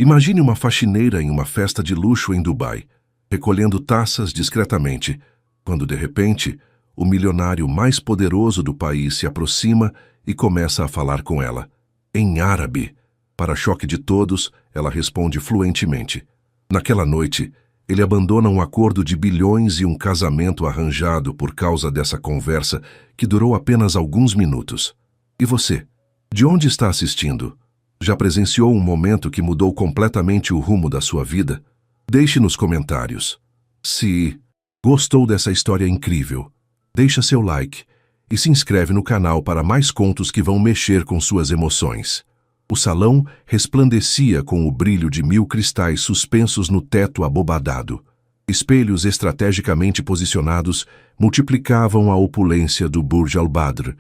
Imagine uma faxineira em uma festa de luxo em Dubai, recolhendo taças discretamente, quando de repente, o milionário mais poderoso do país se aproxima e começa a falar com ela, em árabe. Para choque de todos, ela responde fluentemente. Naquela noite, ele abandona um acordo de bilhões e um casamento arranjado por causa dessa conversa que durou apenas alguns minutos. E você? De onde está assistindo? Já presenciou um momento que mudou completamente o rumo da sua vida? Deixe nos comentários. Se gostou dessa história incrível, deixa seu like e se inscreve no canal para mais contos que vão mexer com suas emoções. O salão resplandecia com o brilho de 1000 cristais suspensos no teto abobadado. Espelhos estrategicamente posicionados multiplicavam a opulência do Burj Al Badr,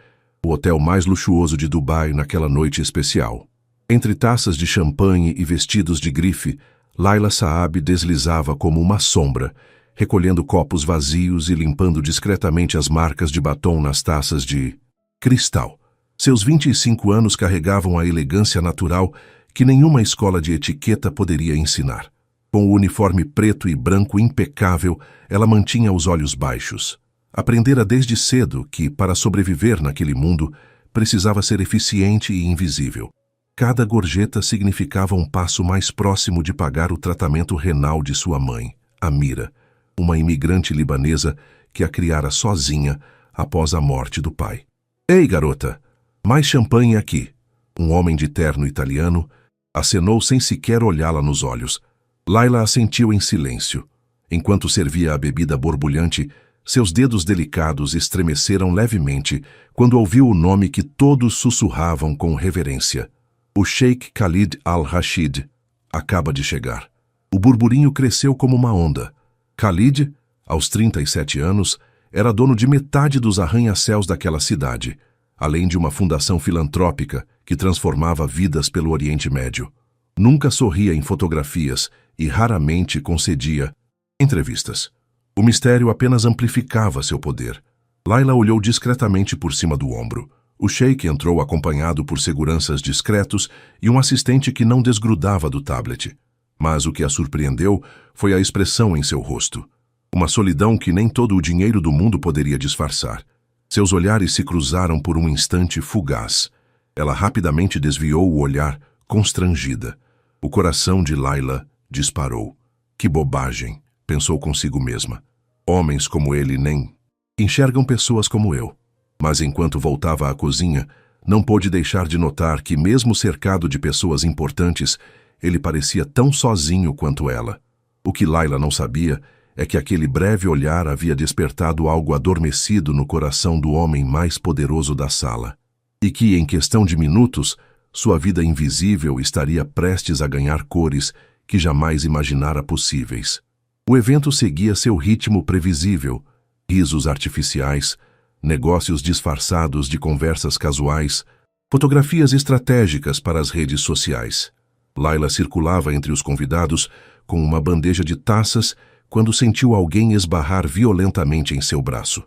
o hotel mais luxuoso de Dubai naquela noite especial. Entre taças de champanhe e vestidos de grife, Laila Saab deslizava como uma sombra, recolhendo copos vazios e limpando discretamente as marcas de batom nas taças de cristal. Seus 25 anos carregavam a elegância natural que nenhuma escola de etiqueta poderia ensinar. Com o uniforme preto e branco impecável, ela mantinha os olhos baixos. Aprendera desde cedo que, para sobreviver naquele mundo, precisava ser eficiente e invisível. Cada gorjeta significava um passo mais próximo de pagar o tratamento renal de sua mãe, Amira, uma imigrante libanesa que a criara sozinha após a morte do pai. Ei, garota! Mais champanhe aqui. Um homem de terno italiano acenou sem sequer olhá-la nos olhos. Laila assentiu em silêncio. Enquanto servia a bebida borbulhante, seus dedos delicados estremeceram levemente quando ouviu o nome que todos sussurravam com reverência. O Sheikh Khalid Al-Rashid acaba de chegar. O burburinho cresceu como uma onda. Khalid, aos 37 anos, era dono de metade dos arranha-céus daquela cidade, além de uma fundação filantrópica que transformava vidas pelo Oriente Médio. Nunca sorria em fotografias e raramente concedia entrevistas. O mistério apenas amplificava seu poder. Laila olhou discretamente por cima do ombro. O sheik entrou acompanhado por seguranças discretos e um assistente que não desgrudava do tablet. Mas o que a surpreendeu foi a expressão em seu rosto. Uma solidão que nem todo o dinheiro do mundo poderia disfarçar. Seus olhares se cruzaram por um instante fugaz. Ela rapidamente desviou o olhar, constrangida. O coração de Laila disparou. Que bobagem, pensou consigo mesma. Homens como ele nem enxergam pessoas como eu. Mas enquanto voltava à cozinha, não pôde deixar de notar que, mesmo cercado de pessoas importantes, ele parecia tão sozinho quanto ela. O que Laila não sabia é que aquele breve olhar havia despertado algo adormecido no coração do homem mais poderoso da sala, e que, em questão de minutos, sua vida invisível estaria prestes a ganhar cores que jamais imaginara possíveis. O evento seguia seu ritmo previsível, risos artificiais, negócios disfarçados de conversas casuais, fotografias estratégicas para as redes sociais. Laila circulava entre os convidados com uma bandeja de taças quando sentiu alguém esbarrar violentamente em seu braço.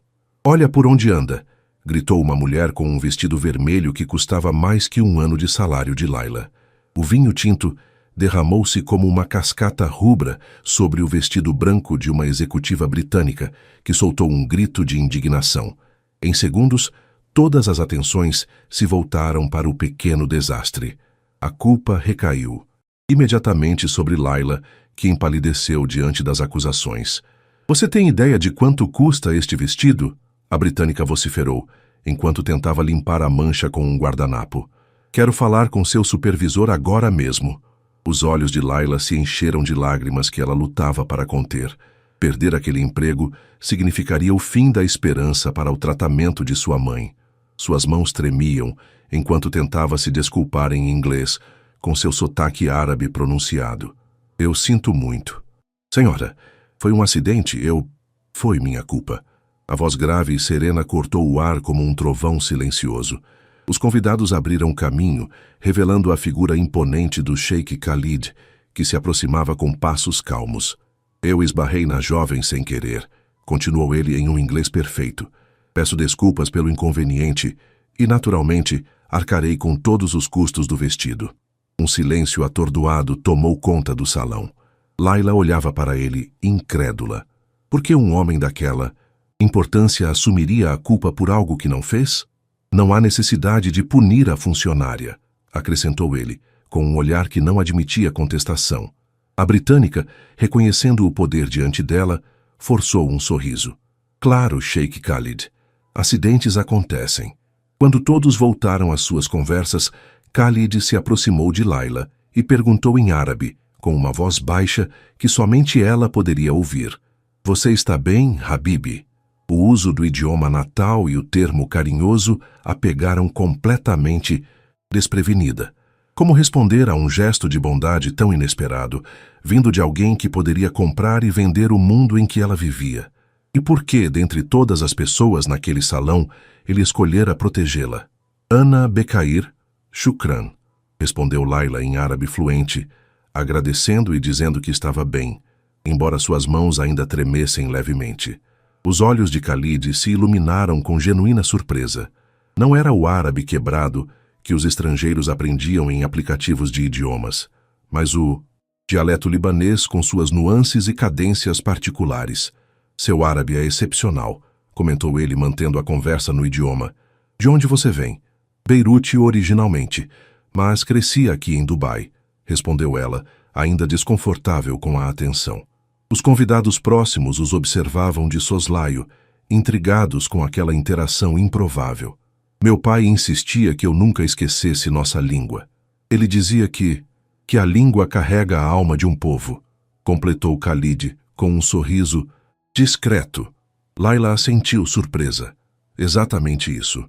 "Olha por onde anda!" gritou uma mulher com um vestido vermelho que custava mais que 1 ano de salário de Laila. O vinho tinto derramou-se como uma cascata rubra sobre o vestido branco de uma executiva britânica, que soltou um grito de indignação. Em segundos, todas as atenções se voltaram para o pequeno desastre. A culpa recaiu imediatamente sobre Laila, que empalideceu diante das acusações. "Você tem ideia de quanto custa este vestido?" a britânica vociferou, enquanto tentava limpar a mancha com um guardanapo. "Quero falar com seu supervisor agora mesmo." Os olhos de Laila se encheram de lágrimas que ela lutava para conter. Perder aquele emprego significaria o fim da esperança para o tratamento de sua mãe. Suas mãos tremiam enquanto tentava se desculpar em inglês, com seu sotaque árabe pronunciado. "Eu sinto muito." "Senhora, foi um acidente, Foi minha culpa." A voz grave e serena cortou o ar como um trovão silencioso. Os convidados abriram caminho, revelando a figura imponente do Sheikh Khalid, que se aproximava com passos calmos. "Eu esbarrei na jovem sem querer", continuou ele em um inglês perfeito. "Peço desculpas pelo inconveniente e, naturalmente, arcarei com todos os custos do vestido." Um silêncio atordoado tomou conta do salão. Layla olhava para ele, incrédula. Por que um homem daquela importância assumiria a culpa por algo que não fez? Não há necessidade de punir a funcionária, acrescentou ele, com um olhar que não admitia contestação. A britânica, reconhecendo o poder diante dela, forçou um sorriso. Claro, Sheikh Khalid. Acidentes acontecem. Quando todos voltaram às suas conversas, Khalid se aproximou de Layla e perguntou em árabe, com uma voz baixa que somente ela poderia ouvir. Você está bem, Habibi? O uso do idioma natal e o termo carinhoso a pegaram completamente desprevenida. Como responder a um gesto de bondade tão inesperado, vindo de alguém que poderia comprar e vender o mundo em que ela vivia? E por que, dentre todas as pessoas naquele salão, ele escolhera protegê-la? Ana Bekair, Shukran, respondeu Layla em árabe fluente, agradecendo e dizendo que estava bem, embora suas mãos ainda tremessem levemente. Os olhos de Khalid se iluminaram com genuína surpresa. Não era o árabe quebrado que os estrangeiros aprendiam em aplicativos de idiomas, mas o dialeto libanês com suas nuances e cadências particulares. Seu árabe é excepcional, comentou ele mantendo a conversa no idioma. De onde você vem? Beirute originalmente, mas cresci aqui em Dubai, respondeu ela, ainda desconfortável com a atenção. Os convidados próximos os observavam de soslaio, intrigados com aquela interação improvável. Meu pai insistia que eu nunca esquecesse nossa língua. Ele dizia que a língua carrega a alma de um povo, completou Khalid com um sorriso discreto. Layla assentiu surpresa. Exatamente isso.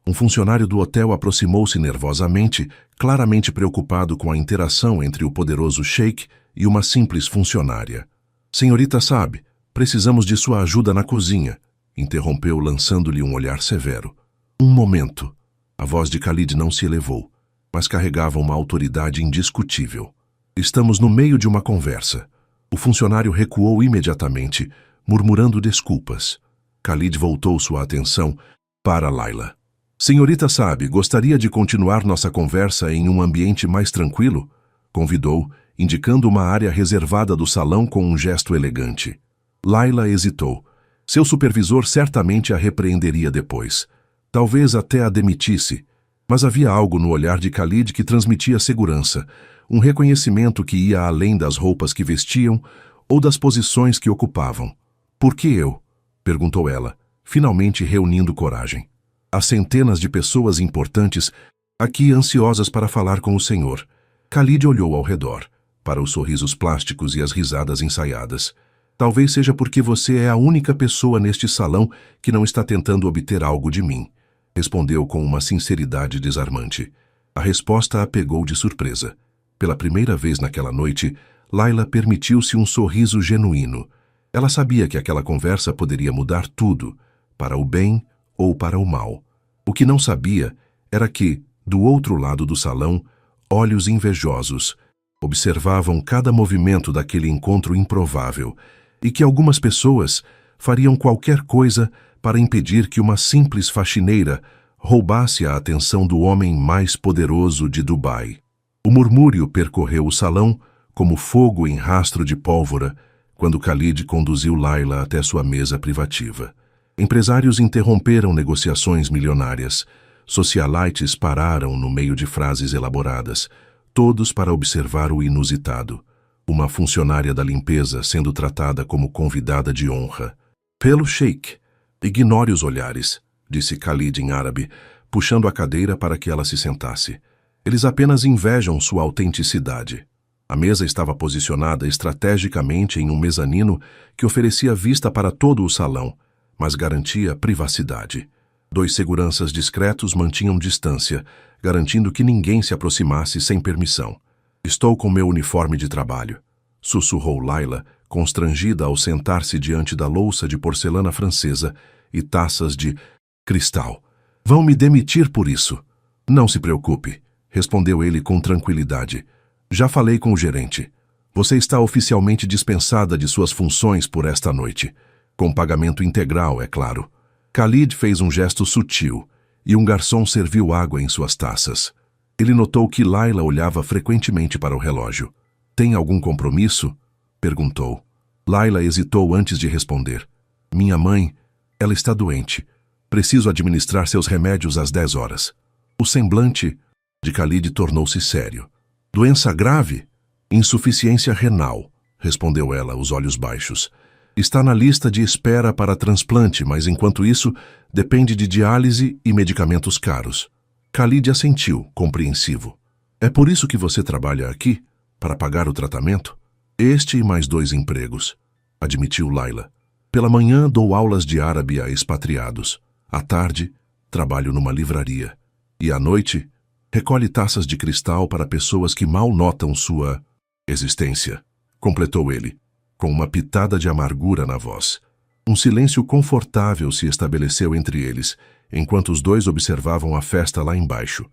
Um funcionário do hotel aproximou-se nervosamente, claramente preocupado com a interação entre o poderoso sheik e uma simples funcionária. Senhorita Saab, precisamos de sua ajuda na cozinha, interrompeu lançando-lhe um olhar severo. Um momento. A voz de Khalid não se elevou, mas carregava uma autoridade indiscutível. Estamos no meio de uma conversa. O funcionário recuou imediatamente, murmurando desculpas. Khalid voltou sua atenção para Layla. Senhorita Saab, gostaria de continuar nossa conversa em um ambiente mais tranquilo? Convidou, indicando uma área reservada do salão com um gesto elegante. Layla hesitou. Seu supervisor certamente a repreenderia depois. Talvez até a demitisse. Mas havia algo no olhar de Khalid que transmitia segurança, um reconhecimento que ia além das roupas que vestiam ou das posições que ocupavam. Por que eu? Perguntou ela, finalmente reunindo coragem. Há centenas de pessoas importantes aqui ansiosas para falar com o senhor. Khalid olhou ao redor, para os sorrisos plásticos e as risadas ensaiadas. Talvez seja porque você é a única pessoa neste salão que não está tentando obter algo de mim, respondeu com uma sinceridade desarmante. A resposta a pegou de surpresa. Pela primeira vez naquela noite, Layla permitiu-se um sorriso genuíno. Ela sabia que aquela conversa poderia mudar tudo, para o bem ou para o mal. O que não sabia era que, do outro lado do salão, olhos invejosos observavam cada movimento daquele encontro improvável e que algumas pessoas fariam qualquer coisa para impedir que uma simples faxineira roubasse a atenção do homem mais poderoso de Dubai. O murmúrio percorreu o salão como fogo em rastro de pólvora quando Khalid conduziu Layla até sua mesa privativa. Empresários interromperam negociações milionárias. Socialites pararam no meio de frases elaboradas, todos para observar o inusitado. Uma funcionária da limpeza sendo tratada como convidada de honra. Pelo sheik. Ignore os olhares, disse Khalid em árabe, puxando a cadeira para que ela se sentasse. Eles apenas invejam sua autenticidade. A mesa estava posicionada estrategicamente em um mezanino que oferecia vista para todo o salão, mas garantia privacidade. 2 seguranças discretos mantinham distância, garantindo que ninguém se aproximasse sem permissão. Estou com meu uniforme de trabalho, sussurrou Layla, constrangida ao sentar-se diante da louça de porcelana francesa e taças de cristal. Vão me demitir por isso. Não se preocupe, respondeu ele com tranquilidade. Já falei com o gerente. Você está oficialmente dispensada de suas funções por esta noite. Com pagamento integral, é claro. Khalid fez um gesto sutil e um garçom serviu água em suas taças. Ele notou que Laila olhava frequentemente para o relógio. Tem algum compromisso? Perguntou. Laila hesitou antes de responder. Minha mãe, ela está doente. Preciso administrar seus remédios às 10 horas. O semblante de Khalid tornou-se sério. Doença grave? Insuficiência renal, respondeu ela, os olhos baixos. Está na lista de espera para transplante, mas enquanto isso, depende de diálise e medicamentos caros. Khalid assentiu, compreensivo. É por isso que você trabalha aqui? Para pagar o tratamento? Este e mais 2 empregos, admitiu Laila. Pela manhã dou aulas de árabe a expatriados. À tarde, trabalho numa livraria. E à noite, recolhe taças de cristal para pessoas que mal notam sua existência, completou ele, com uma pitada de amargura na voz. Um silêncio confortável se estabeleceu entre eles, enquanto os dois observavam a festa lá embaixo.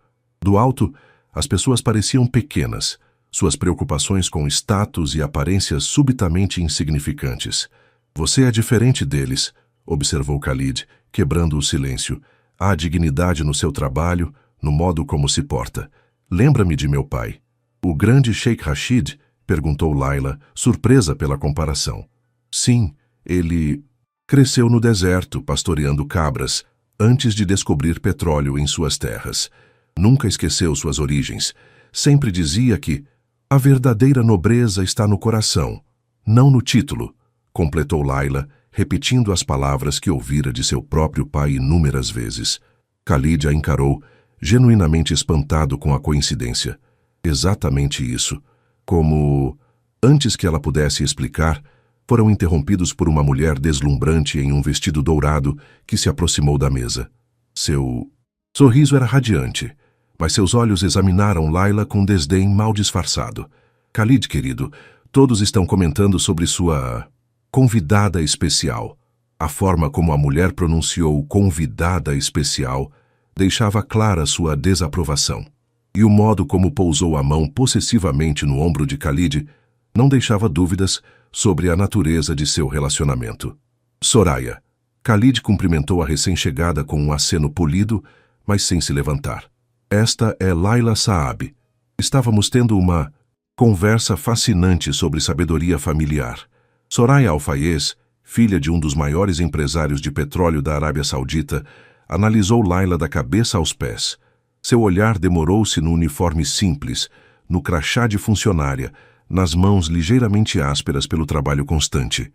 Do alto, as pessoas pareciam pequenas, suas preocupações com status e aparências subitamente insignificantes. Você é diferente deles, observou Khalid, quebrando o silêncio. Há dignidade no seu trabalho, no modo como se porta. Lembra-me de meu pai. O grande Sheikh Rashid? Perguntou Laila, surpresa pela comparação. Sim, ele cresceu no deserto, pastoreando cabras, antes de descobrir petróleo em suas terras. Nunca esqueceu suas origens. Sempre dizia que a verdadeira nobreza está no coração, não no título, completou Laila, repetindo as palavras que ouvira de seu próprio pai inúmeras vezes. Khalid a encarou, genuinamente espantado com a coincidência. Exatamente isso. Como, antes que ela pudesse explicar, foram interrompidos por uma mulher deslumbrante em um vestido dourado que se aproximou da mesa. Seu sorriso era radiante, mas seus olhos examinaram Laila com desdém mal disfarçado. Khalid, querido, todos estão comentando sobre sua convidada especial. A forma como a mulher pronunciou convidada especial deixava clara sua desaprovação. E o modo como pousou a mão possessivamente no ombro de Khalid não deixava dúvidas sobre a natureza de seu relacionamento. Soraya. Khalid cumprimentou a recém-chegada com um aceno polido, mas sem se levantar. Esta é Laila Saab. Estávamos tendo uma conversa fascinante sobre sabedoria familiar. Soraya Al-Fayez, filha de um dos maiores empresários de petróleo da Arábia Saudita, analisou Laila da cabeça aos pés. Seu olhar demorou-se no uniforme simples, no crachá de funcionária, nas mãos ligeiramente ásperas pelo trabalho constante.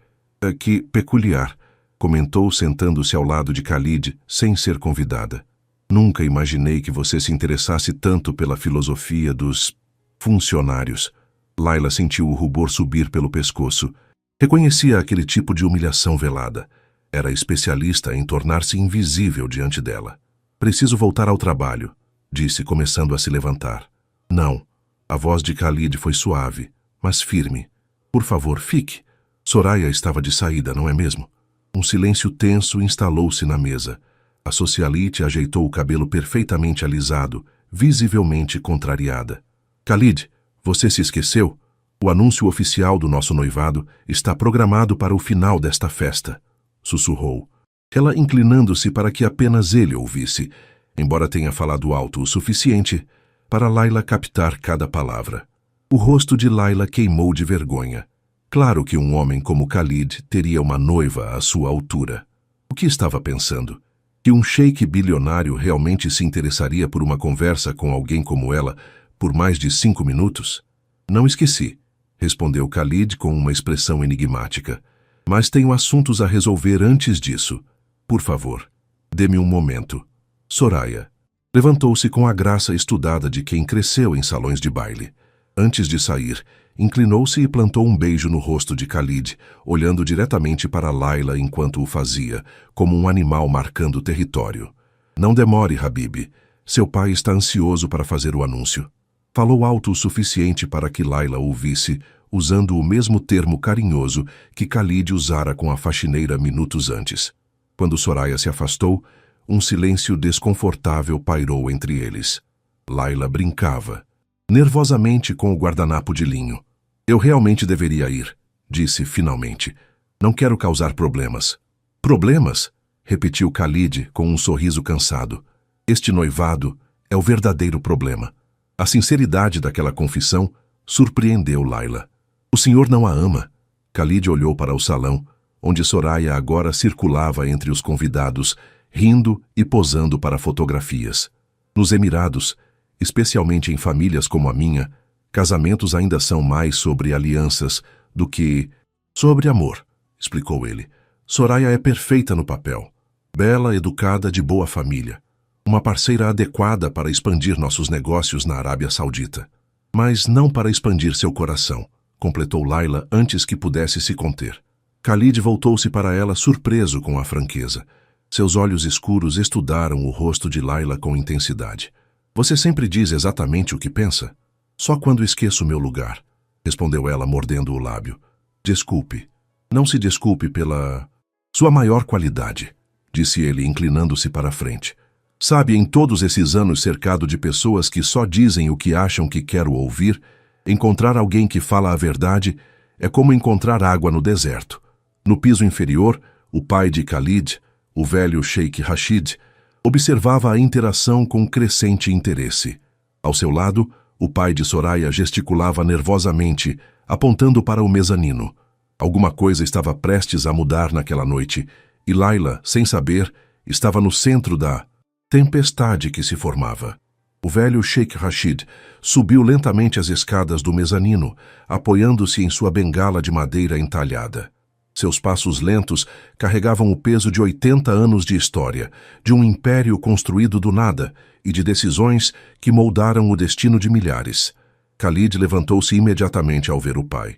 Que peculiar, comentou sentando-se ao lado de Khalid, sem ser convidada. Nunca imaginei que você se interessasse tanto pela filosofia dos funcionários. Laila sentiu o rubor subir pelo pescoço. Reconhecia aquele tipo de humilhação velada. Era especialista em tornar-se invisível diante dela. Preciso voltar ao trabalho, disse, começando a se levantar. Não. A voz de Khalid foi suave, mas firme. Por favor, fique. Soraya estava de saída, não é mesmo? Um silêncio tenso instalou-se na mesa. A socialite ajeitou o cabelo perfeitamente alisado, visivelmente contrariada. Khalid, você se esqueceu? O anúncio oficial do nosso noivado está programado para o final desta festa, sussurrou. Ela inclinando-se para que apenas ele ouvisse, embora tenha falado alto o suficiente para Laila captar cada palavra. O rosto de Laila queimou de vergonha. Claro que um homem como Khalid teria uma noiva à sua altura. O que estava pensando? Que um sheik bilionário realmente se interessaria por uma conversa com alguém como ela por mais de 5 minutos? Não esqueci, respondeu Khalid com uma expressão enigmática. Mas tenho assuntos a resolver antes disso. Por favor, dê-me um momento. Soraya. Levantou-se com a graça estudada de quem cresceu em salões de baile. Antes de sair, inclinou-se e plantou um beijo no rosto de Khalid, olhando diretamente para Laila enquanto o fazia, como um animal marcando território. Não demore, Habib. Seu pai está ansioso para fazer o anúncio. Falou alto o suficiente para que Laila ouvisse, usando o mesmo termo carinhoso que Khalid usara com a faxineira minutos antes. Quando Soraya se afastou, um silêncio desconfortável pairou entre eles. Laila brincava, nervosamente com o guardanapo de linho. Eu realmente deveria ir, disse finalmente. Não quero causar problemas. Problemas? Repetiu Khalid com um sorriso cansado. Este noivado é o verdadeiro problema. A sinceridade daquela confissão surpreendeu Layla. O senhor não a ama. Khalid olhou para o salão, onde Soraya agora circulava entre os convidados, rindo e posando para fotografias. Nos Emirados, especialmente em famílias como a minha, casamentos ainda são mais sobre alianças do que sobre amor, explicou ele. Soraya é perfeita no papel. Bela, educada, de boa família. Uma parceira adequada para expandir nossos negócios na Arábia Saudita. Mas não para expandir seu coração, completou Layla antes que pudesse se conter. Khalid voltou-se para ela surpreso com a franqueza. Seus olhos escuros estudaram o rosto de Layla com intensidade. Você sempre diz exatamente o que pensa? Só quando esqueço meu lugar, respondeu ela mordendo o lábio. Desculpe. Não se desculpe pela sua maior qualidade, disse ele inclinando-se para a frente. Sabe, em todos esses anos cercado de pessoas que só dizem o que acham que quero ouvir, encontrar alguém que fala a verdade é como encontrar água no deserto. No piso inferior, o pai de Khalid, o velho Sheikh Rashid, observava a interação com crescente interesse. Ao seu lado, o pai de Soraya gesticulava nervosamente, apontando para o mezanino. Alguma coisa estava prestes a mudar naquela noite, e Layla, sem saber, estava no centro da tempestade que se formava. O velho Sheikh Rashid subiu lentamente as escadas do mezanino, apoiando-se em sua bengala de madeira entalhada. Seus passos lentos carregavam o peso de 80 anos de história, de um império construído do nada e de decisões que moldaram o destino de milhares. Khalid levantou-se imediatamente ao ver o pai.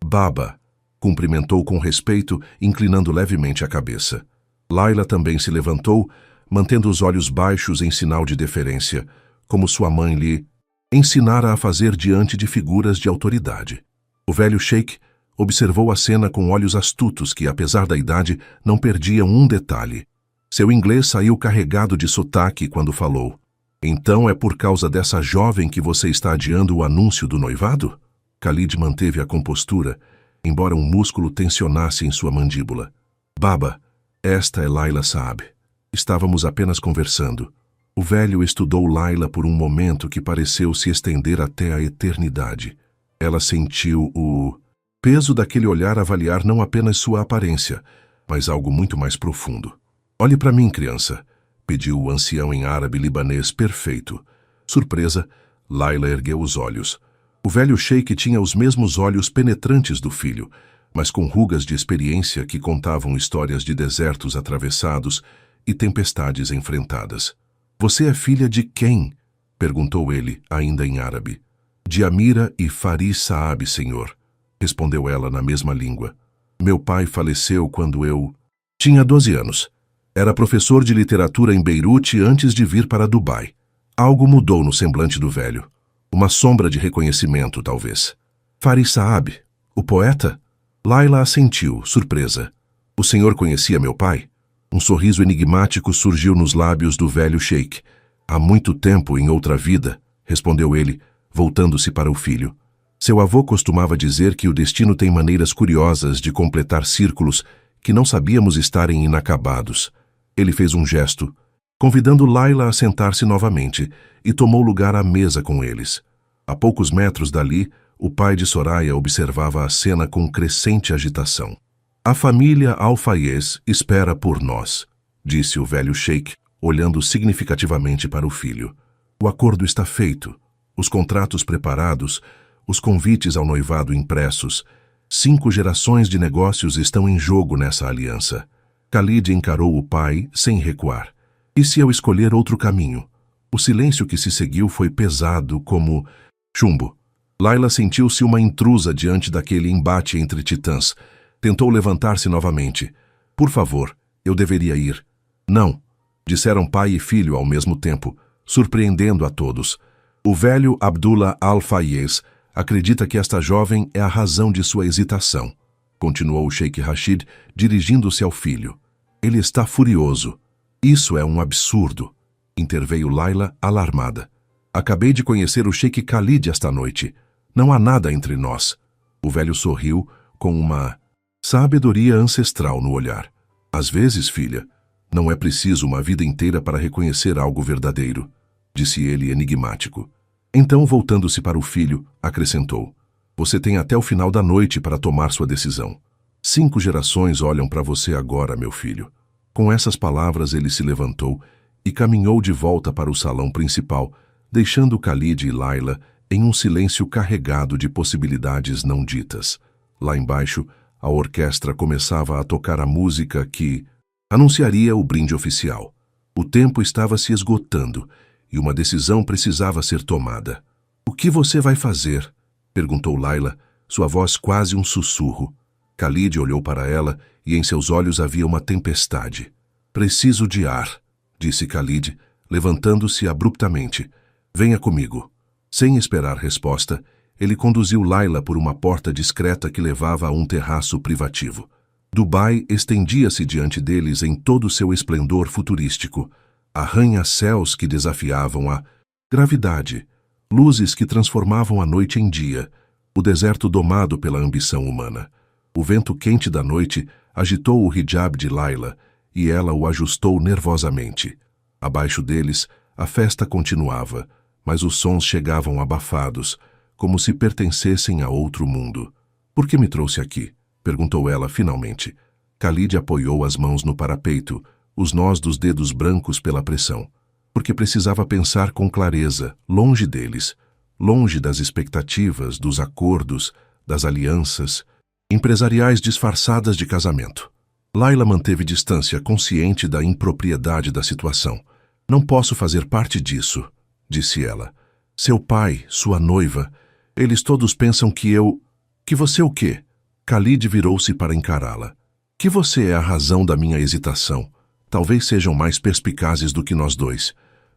Baba, cumprimentou com respeito, inclinando levemente a cabeça. Layla também se levantou, mantendo os olhos baixos em sinal de deferência, como sua mãe lhe ensinara a fazer diante de figuras de autoridade. O velho sheik observou a cena com olhos astutos que, apesar da idade, não perdiam um detalhe. Seu inglês saiu carregado de sotaque quando falou. Então é por causa dessa jovem que você está adiando o anúncio do noivado? Khalid manteve a compostura, embora um músculo tensionasse em sua mandíbula. Baba, esta é Layla Saab. Estávamos apenas conversando. O velho estudou Layla por um momento que pareceu se estender até a eternidade. Ela sentiu o peso daquele olhar avaliar não apenas sua aparência, mas algo muito mais profundo. Olhe para mim, criança, pediu o ancião em árabe libanês perfeito. Surpresa, Layla ergueu os olhos. O velho sheik tinha os mesmos olhos penetrantes do filho, mas com rugas de experiência que contavam histórias de desertos atravessados e tempestades enfrentadas. Você é filha de quem? Perguntou ele, ainda em árabe. De Amira e Faris Saab, senhor, respondeu ela na mesma língua. Meu pai faleceu quando eu tinha 12 anos. Era professor de literatura em Beirute antes de vir para Dubai. Algo mudou no semblante do velho. Uma sombra de reconhecimento, talvez. Faris Saab, o poeta? Layla assentiu, surpresa. O senhor conhecia meu pai? Um sorriso enigmático surgiu nos lábios do velho sheik. Há muito tempo, em outra vida, respondeu ele, voltando-se para o filho. Seu avô costumava dizer que o destino tem maneiras curiosas de completar círculos que não sabíamos estarem inacabados. Ele fez um gesto, convidando Layla a sentar-se novamente, e tomou lugar à mesa com eles. A poucos metros dali, o pai de Soraya observava a cena com crescente agitação. A família Al-Fayez espera por nós, disse o velho sheik, olhando significativamente para o filho. O acordo está feito, os contratos preparados, os convites ao noivado impressos. 5 gerações de negócios estão em jogo nessa aliança. Khalid encarou o pai sem recuar. E se eu escolher outro caminho? O silêncio que se seguiu foi pesado como chumbo. Layla sentiu-se uma intrusa diante daquele embate entre titãs. Tentou levantar-se novamente. Por favor, eu deveria ir. Não, disseram pai e filho ao mesmo tempo, surpreendendo a todos. O velho Abdullah Al-Fayez acredita que esta jovem é a razão de sua hesitação, continuou o Sheikh Rashid, dirigindo-se ao filho. Ele está furioso. Isso é um absurdo, interveio Layla, alarmada. Acabei de conhecer o Sheikh Khalid esta noite. Não há nada entre nós. O velho sorriu com uma sabedoria ancestral no olhar. Às vezes, filha, não é preciso uma vida inteira para reconhecer algo verdadeiro, disse ele enigmático. Então, voltando-se para o filho, acrescentou: Você tem até o final da noite para tomar sua decisão. 5 gerações olham para você agora, meu filho. Com essas palavras, ele se levantou e caminhou de volta para o salão principal, deixando Khalid e Layla em um silêncio carregado de possibilidades não ditas. Lá embaixo, a orquestra começava a tocar a música que anunciaria o brinde oficial. O tempo estava se esgotando e uma decisão precisava ser tomada. O que você vai fazer? Perguntou Layla, sua voz quase um sussurro. Khalid olhou para ela e em seus olhos havia uma tempestade. Preciso de ar, disse Khalid, levantando-se abruptamente. Venha comigo. Sem esperar resposta, ele conduziu Layla por uma porta discreta que levava a um terraço privativo. Dubai estendia-se diante deles em todo o seu esplendor futurístico. Arranha-céus que desafiavam a gravidade, luzes que transformavam a noite em dia, o deserto domado pela ambição humana. O vento quente da noite agitou o hijab de Layla e ela o ajustou nervosamente. Abaixo deles, a festa continuava, mas os sons chegavam abafados, como se pertencessem a outro mundo. Por que me trouxe aqui? Perguntou ela finalmente. Khalid apoiou as mãos no parapeito, os nós dos dedos brancos pela pressão. Porque precisava pensar com clareza, longe deles, longe das expectativas, dos acordos, das alianças empresariais disfarçadas de casamento. Layla manteve distância, consciente da impropriedade da situação. Não posso fazer parte disso, disse ela. Seu pai, sua noiva, eles todos pensam que eu... Que você o quê? Khalid virou-se para encará-la. Que você é a razão da minha hesitação. Talvez sejam mais perspicazes do que nós dois.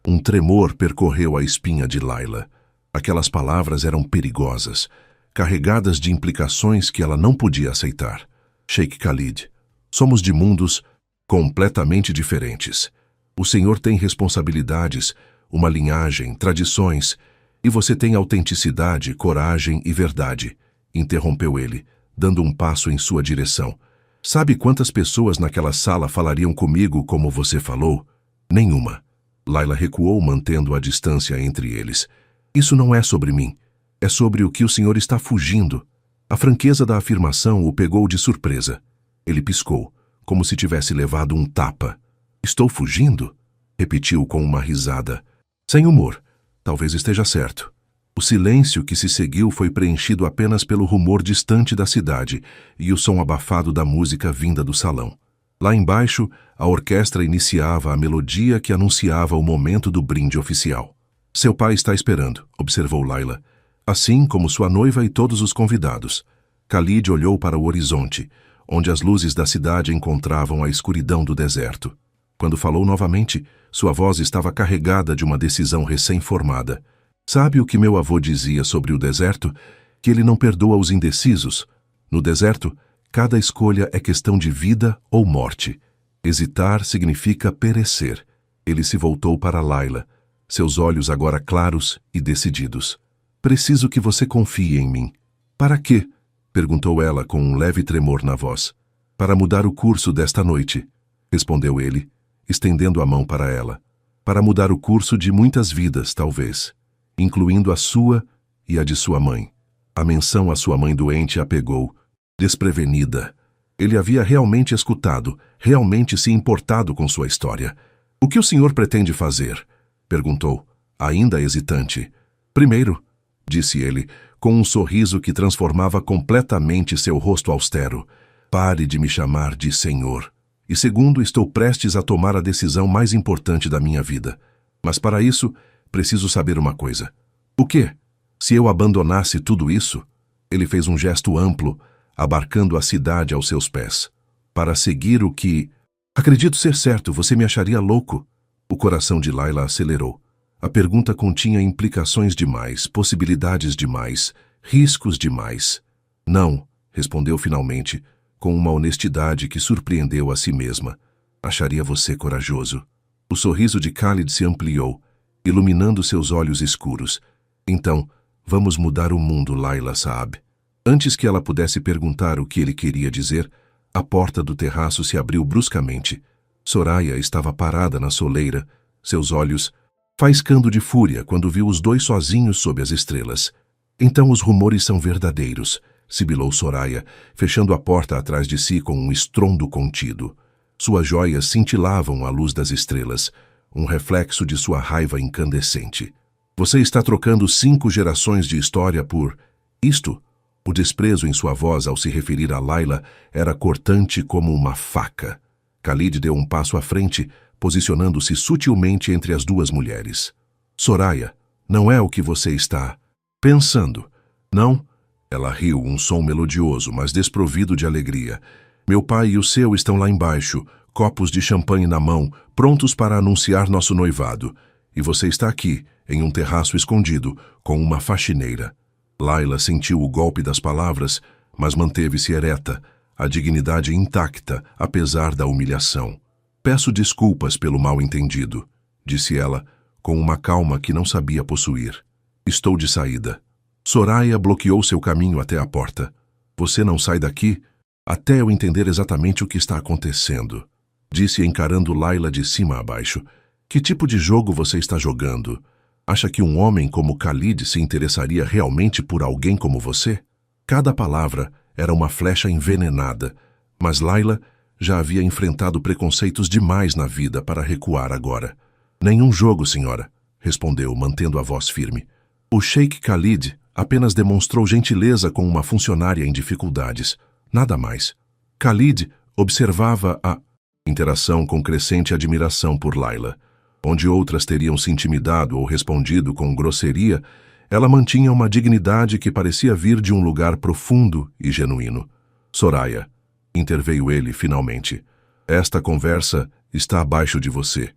Um tremor percorreu a espinha de Layla. Aquelas palavras eram perigosas, carregadas de implicações que ela não podia aceitar. Sheikh Khalid, somos de mundos completamente diferentes. O senhor tem responsabilidades, uma linhagem, tradições, e você tem autenticidade, coragem e verdade, interrompeu ele, dando um passo em sua direção. Sabe quantas pessoas naquela sala falariam comigo como você falou? Nenhuma. Layla recuou, mantendo a distância entre eles. Isso não é sobre mim. É sobre o que o senhor está fugindo. A franqueza da afirmação o pegou de surpresa. Ele piscou, como se tivesse levado um tapa. Estou fugindo? Repetiu com uma risada. Sem humor. Talvez esteja certo. O silêncio que se seguiu foi preenchido apenas pelo rumor distante da cidade e o som abafado da música vinda do salão. Lá embaixo, a orquestra iniciava a melodia que anunciava o momento do brinde oficial. Seu pai está esperando, observou Layla, assim como sua noiva e todos os convidados. Khalid olhou para o horizonte, onde as luzes da cidade encontravam a escuridão do deserto. Quando falou novamente, sua voz estava carregada de uma decisão recém-formada. Sabe o que meu avô dizia sobre o deserto? Que ele não perdoa os indecisos. No deserto, cada escolha é questão de vida ou morte. Hesitar significa perecer. Ele se voltou para Layla, seus olhos agora claros e decididos. Preciso que você confie em mim. Para quê? Perguntou ela com um leve tremor na voz. Para mudar o curso desta noite, respondeu ele, estendendo a mão para ela. Para mudar o curso de muitas vidas, talvez, incluindo a sua e a de sua mãe. A menção à sua mãe doente a pegou, desprevenida. Ele havia realmente escutado, realmente se importado com sua história. O que o senhor pretende fazer? Perguntou, ainda hesitante. Primeiro, disse ele, com um sorriso que transformava completamente seu rosto austero, pare de me chamar de senhor. E segundo, estou prestes a tomar a decisão mais importante da minha vida. Mas para isso, preciso saber uma coisa. O quê? Se eu abandonasse tudo isso? Ele fez um gesto amplo, abarcando a cidade aos seus pés. Para seguir o que... Acredito ser certo, você me acharia louco. O coração de Layla acelerou. A pergunta continha implicações demais, possibilidades demais, riscos demais. Não, respondeu finalmente, com uma honestidade que surpreendeu a si mesma. Acharia você corajoso. O sorriso de Khalid se ampliou, iluminando seus olhos escuros. Então, vamos mudar o mundo, Layla Saab. Antes que ela pudesse perguntar o que ele queria dizer, a porta do terraço se abriu bruscamente. Soraya estava parada na soleira, seus olhos faiscando de fúria quando viu os dois sozinhos sob as estrelas. Então os rumores são verdadeiros, sibilou Soraya, fechando a porta atrás de si com um estrondo contido. Suas joias cintilavam à luz das estrelas, um reflexo de sua raiva incandescente. Você está trocando 5 gerações de história por isto? O desprezo em sua voz ao se referir a Layla era cortante como uma faca. Khalid deu um passo à frente, posicionando-se sutilmente entre as duas mulheres. Soraya, não é o que você está pensando. Não? Ela riu, um som melodioso, mas desprovido de alegria. Meu pai e o seu estão lá embaixo, copos de champanhe na mão, prontos para anunciar nosso noivado. E você está aqui, em um terraço escondido, com uma faxineira. Layla sentiu o golpe das palavras, mas manteve-se ereta, a dignidade intacta, apesar da humilhação. Peço desculpas pelo mal-entendido, disse ela, com uma calma que não sabia possuir. Estou de saída. Soraya bloqueou seu caminho até a porta. Você não sai daqui até eu entender exatamente o que está acontecendo, disse encarando Layla de cima a baixo. Que tipo de jogo você está jogando? Acha que um homem como Khalid se interessaria realmente por alguém como você? Cada palavra era uma flecha envenenada, mas Layla já havia enfrentado preconceitos demais na vida para recuar agora. Nenhum jogo, senhora, respondeu, mantendo a voz firme. O Sheikh Khalid apenas demonstrou gentileza com uma funcionária em dificuldades. Nada mais. Khalid observava a interação com crescente admiração por Layla. Onde outras teriam se intimidado ou respondido com grosseria, ela mantinha uma dignidade que parecia vir de um lugar profundo e genuíno. Soraya, interveio ele finalmente, esta conversa está abaixo de você.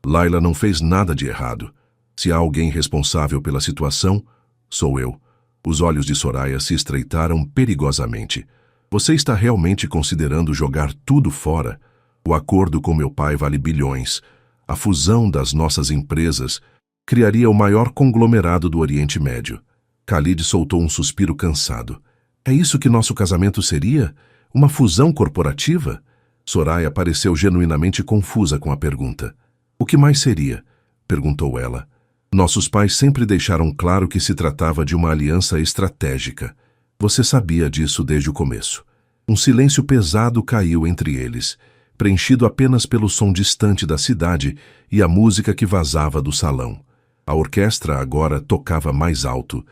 Layla não fez nada de errado. Se há alguém responsável pela situação, sou eu. Os olhos de Soraya se estreitaram perigosamente. Você está realmente considerando jogar tudo fora? O acordo com meu pai vale bilhões. A fusão das nossas empresas criaria o maior conglomerado do Oriente Médio. Khalid soltou um suspiro cansado. É isso que nosso casamento seria? Uma fusão corporativa? Soraya pareceu genuinamente confusa com a pergunta. O que mais seria? Perguntou ela. Nossos pais sempre deixaram claro que se tratava de uma aliança estratégica. Você sabia disso desde o começo. Um silêncio pesado caiu entre eles, preenchido apenas pelo som distante da cidade e a música que vazava do salão. A orquestra agora tocava mais alto,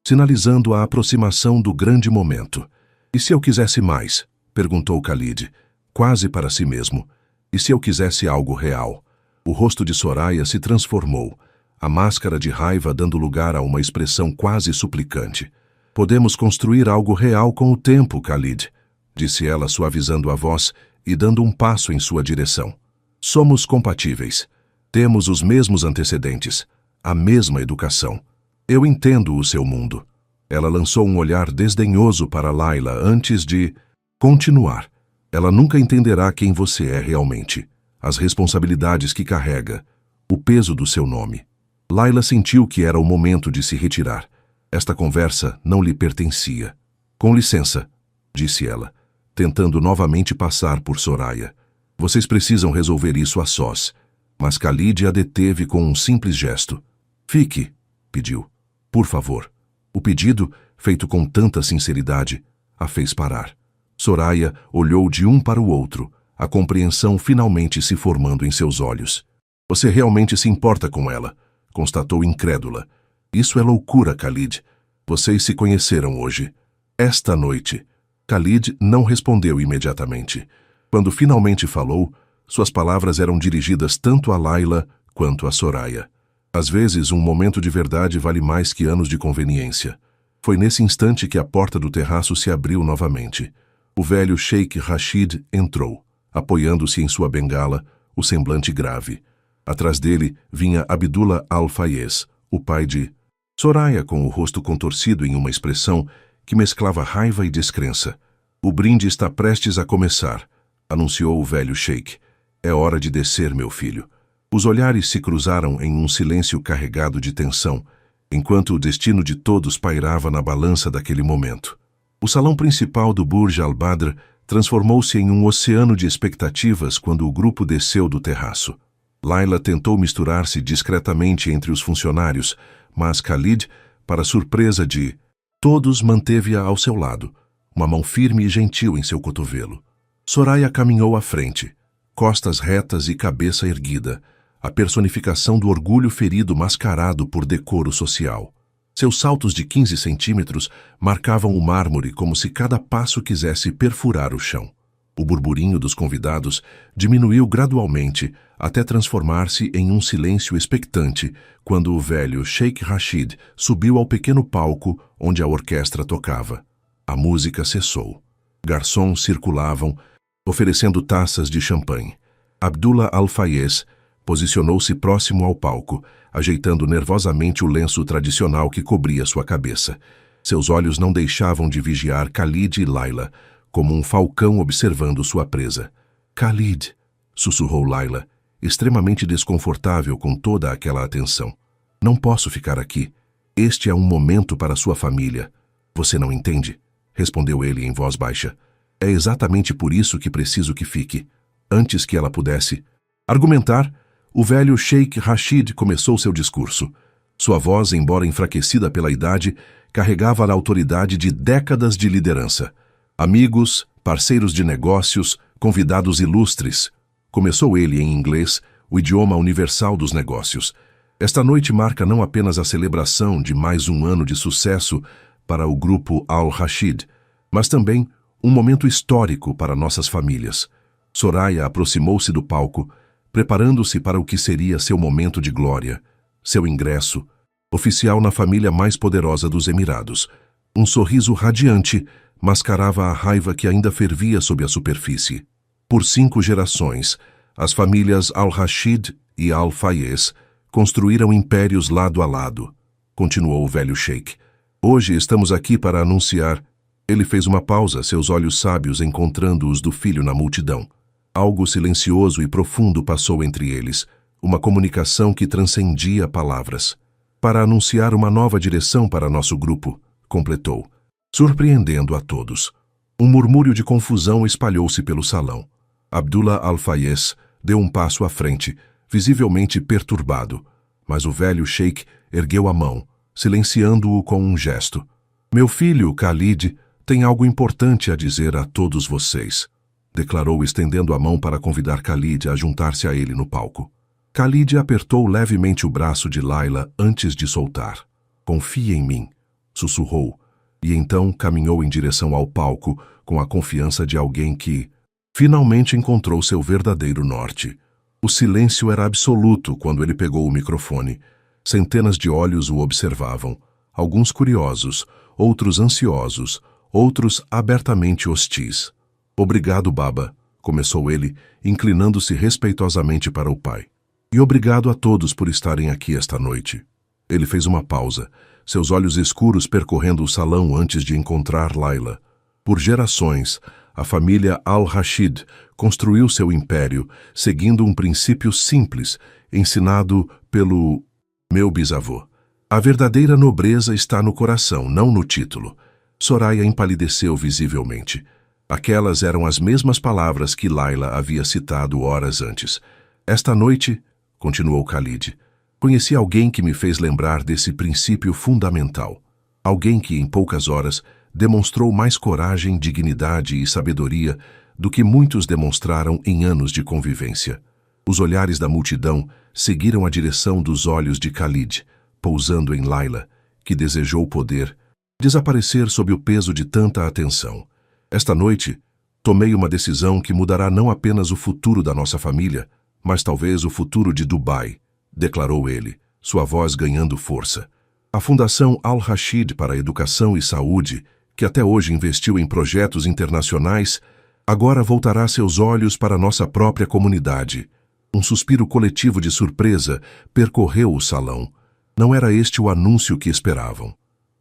sinalizando a aproximação do grande momento. E se eu quisesse mais? Perguntou Khalid, quase para si mesmo. E se eu quisesse algo real? O rosto de Soraya se transformou, a máscara de raiva dando lugar a uma expressão quase suplicante. Podemos construir algo real com o tempo, Khalid, disse ela suavizando a voz e dando um passo em sua direção. Somos compatíveis. Temos os mesmos antecedentes, a mesma educação. Eu entendo o seu mundo. Ela lançou um olhar desdenhoso para Layla antes de continuar. Ela nunca entenderá quem você é realmente, as responsabilidades que carrega, o peso do seu nome. Layla sentiu que era o momento de se retirar. Esta conversa não lhe pertencia. Com licença, disse ela, tentando novamente passar por Soraya. Vocês precisam resolver isso a sós. Mas Khalid a deteve com um simples gesto. Fique, pediu. Por favor. O pedido, feito com tanta sinceridade, a fez parar. Soraya olhou de um para o outro, a compreensão finalmente se formando em seus olhos. Você realmente se importa com ela, constatou incrédula. Isso é loucura, Khalid. Vocês se conheceram hoje. Esta noite. Khalid não respondeu imediatamente. Quando finalmente falou, suas palavras eram dirigidas tanto a Layla quanto a Soraya. Às vezes, um momento de verdade vale mais que anos de conveniência. Foi nesse instante que a porta do terraço se abriu novamente. O velho Sheikh Rashid entrou, apoiando-se em sua bengala, o semblante grave. Atrás dele vinha Abdullah Al-Fayez, o pai de Soraya, com o rosto contorcido em uma expressão que mesclava raiva e descrença. O brinde está prestes a começar, anunciou o velho Sheikh. É hora de descer, meu filho. Os olhares se cruzaram em um silêncio carregado de tensão, enquanto o destino de todos pairava na balança daquele momento. O salão principal do Burj Al Badr transformou-se em um oceano de expectativas quando o grupo desceu do terraço. Laila tentou misturar-se discretamente entre os funcionários, mas Khalid, para surpresa de todos, manteve-a ao seu lado, uma mão firme e gentil em seu cotovelo. Soraya caminhou à frente, costas retas e cabeça erguida, a personificação do orgulho ferido mascarado por decoro social. Seus saltos de 15 centímetros marcavam o mármore como se cada passo quisesse perfurar o chão. O burburinho dos convidados diminuiu gradualmente até transformar-se em um silêncio expectante quando o velho Sheikh Rashid subiu ao pequeno palco onde a orquestra tocava. A música cessou. Garçons circulavam, oferecendo taças de champanhe. Abdullah Al-Fayez posicionou-se próximo ao palco, ajeitando nervosamente o lenço tradicional que cobria sua cabeça. Seus olhos não deixavam de vigiar Khalid e Laila, como um falcão observando sua presa. "Khalid", sussurrou Laila, extremamente desconfortável com toda aquela atenção. "Não posso ficar aqui. Este é um momento para sua família. Você não entende?", respondeu ele em voz baixa. "É exatamente por isso que preciso que fique." Antes que ela pudesse argumentar, o velho Sheikh Rashid começou seu discurso. Sua voz, embora enfraquecida pela idade, carregava a autoridade de décadas de liderança. "Amigos, parceiros de negócios, convidados ilustres", começou ele em inglês, o idioma universal dos negócios. "Esta noite marca não apenas a celebração de mais um ano de sucesso para o grupo Al-Rashid, mas também um momento histórico para nossas famílias." Soraya aproximou-se do palco, preparando-se para o que seria seu momento de glória, seu ingresso, oficial na família mais poderosa dos Emirados. Um sorriso radiante mascarava a raiva que ainda fervia sob a superfície. Por 5 gerações, as famílias Al-Rashid e Al-Fayez construíram impérios lado a lado, continuou o velho sheik. "Hoje estamos aqui para anunciar." Ele fez uma pausa, seus olhos sábios encontrando os do filho na multidão. Algo silencioso e profundo passou entre eles, uma comunicação que transcendia palavras. "Para anunciar uma nova direção para nosso grupo", completou, surpreendendo a todos. Um murmúrio de confusão espalhou-se pelo salão. Abdullah Al-Fayez deu um passo à frente, visivelmente perturbado, mas o velho sheik ergueu a mão, silenciando-o com um gesto. "Meu filho, Khalid, tem algo importante a dizer a todos vocês", declarou, estendendo a mão para convidar Khalid a juntar-se a ele no palco. Khalid apertou levemente o braço de Laila antes de soltar. "Confie em mim", sussurrou, e então caminhou em direção ao palco com a confiança de alguém que finalmente encontrou seu verdadeiro norte. O silêncio era absoluto quando ele pegou o microfone. Centenas de olhos o observavam, alguns curiosos, outros ansiosos, outros abertamente hostis. "Obrigado, Baba", começou ele, inclinando-se respeitosamente para o pai. "E obrigado a todos por estarem aqui esta noite." Ele fez uma pausa, seus olhos escuros percorrendo o salão antes de encontrar Laila. Por gerações, a família Al-Rashid construiu seu império seguindo um princípio simples, ensinado pelo meu bisavô. "A verdadeira nobreza está no coração, não no título." Soraya empalideceu visivelmente. Aquelas eram as mesmas palavras que Laila havia citado horas antes. "Esta noite", continuou Khalid, "conheci alguém que me fez lembrar desse princípio fundamental. Alguém que, em poucas horas, demonstrou mais coragem, dignidade e sabedoria do que muitos demonstraram em anos de convivência." Os olhares da multidão seguiram a direção dos olhos de Khalid, pousando em Laila, que desejou poder, desaparecer sob o peso de tanta atenção. "Esta noite, tomei uma decisão que mudará não apenas o futuro da nossa família, mas talvez o futuro de Dubai", declarou ele, sua voz ganhando força. "A Fundação Al-Rashid para a Educação e Saúde, que até hoje investiu em projetos internacionais, agora voltará seus olhos para nossa própria comunidade." Um suspiro coletivo de surpresa percorreu o salão. Não era este o anúncio que esperavam.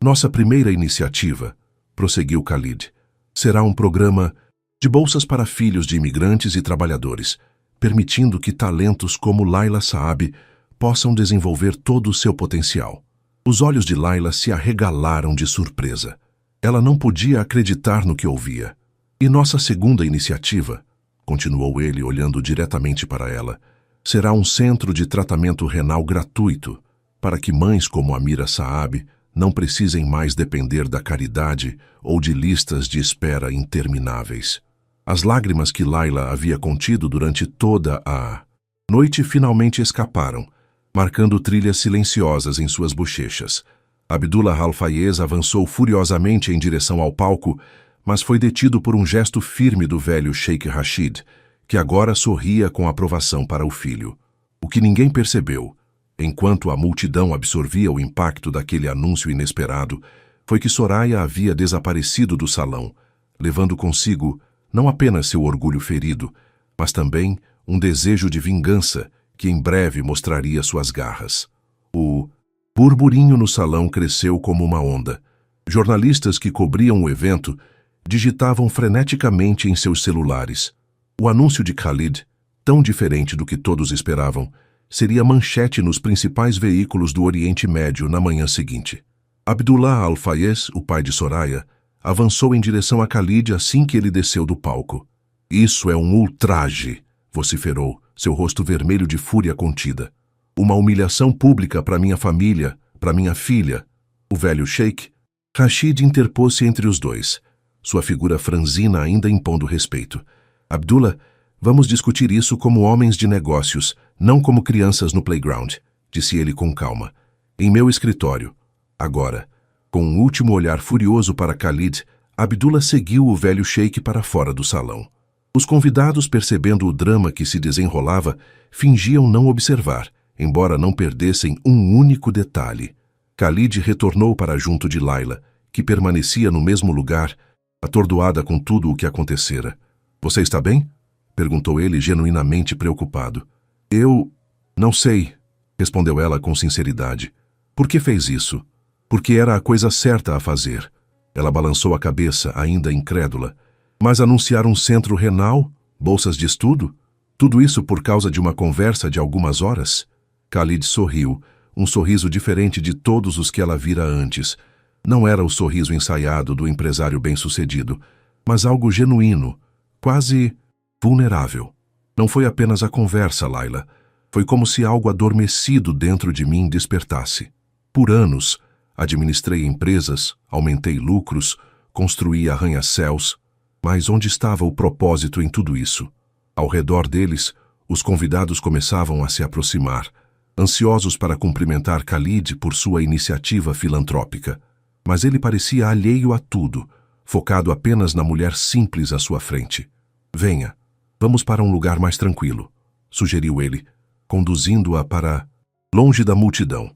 "Nossa primeira iniciativa", prosseguiu Khalid, "será um programa de bolsas para filhos de imigrantes e trabalhadores, permitindo que talentos como Laila Saab possam desenvolver todo o seu potencial." Os olhos de Laila se arregalaram de surpresa. Ela não podia acreditar no que ouvia. "E nossa segunda iniciativa", continuou ele olhando diretamente para ela, Será um centro de tratamento renal gratuito, para que mães como Amira Saab não precisem mais depender da caridade ou de listas de espera intermináveis. As lágrimas que Laila havia contido durante toda a noite finalmente escaparam, marcando trilhas silenciosas em suas bochechas. Abdullah Al-Fayez avançou furiosamente em direção ao palco, mas foi detido por um gesto firme do velho Sheikh Rashid, que agora sorria com aprovação para o filho. O que ninguém percebeu, enquanto a multidão absorvia o impacto daquele anúncio inesperado, foi que Soraya havia desaparecido do salão, levando consigo não apenas seu orgulho ferido, mas também um desejo de vingança que em breve mostraria suas garras. O burburinho no salão cresceu como uma onda. Jornalistas que cobriam o evento digitavam freneticamente em seus celulares. O anúncio de Khalid, tão diferente do que todos esperavam, seria manchete nos principais veículos do Oriente Médio na manhã seguinte. Abdullah Al-Fayez, o pai de Soraya, avançou em direção a Khalid assim que ele desceu do palco. "Isso é um ultraje", vociferou, seu rosto vermelho de fúria contida. "Uma humilhação pública para minha família, para minha filha." O velho Sheikh Rashid interpôs-se entre os dois, sua figura franzina ainda impondo respeito. "Abdullah, vamos discutir isso como homens de negócios, não como crianças no playground", disse ele com calma. "Em meu escritório." Agora, com um último olhar furioso para Khalid, Abdullah seguiu o velho sheik para fora do salão. Os convidados, percebendo o drama que se desenrolava, fingiam não observar, embora não perdessem um único detalhe. Khalid retornou para junto de Laila, que permanecia no mesmo lugar, atordoada com tudo o que acontecera. "Você está bem?" perguntou ele, genuinamente preocupado. "Eu não sei", respondeu ela com sinceridade. "Por que fez isso?" "Porque era a coisa certa a fazer." Ela balançou a cabeça, ainda incrédula. "Mas anunciar um centro renal? Bolsas de estudo? Tudo isso por causa de uma conversa de algumas horas?" Khalid sorriu, um sorriso diferente de todos os que ela vira antes. Não era o sorriso ensaiado do empresário bem-sucedido, mas algo genuíno, quase vulnerável. "Não foi apenas a conversa, Laila. Foi como se algo adormecido dentro de mim despertasse. Por anos, administrei empresas, aumentei lucros, construí arranha-céus. Mas onde estava o propósito em tudo isso? Ao redor deles, os convidados começavam a se aproximar, ansiosos para cumprimentar Khalid por sua iniciativa filantrópica. Mas ele parecia alheio a tudo, focado apenas na mulher simples à sua frente. "Venha, vamos para um lugar mais tranquilo", sugeriu ele, conduzindo-a para longe da multidão.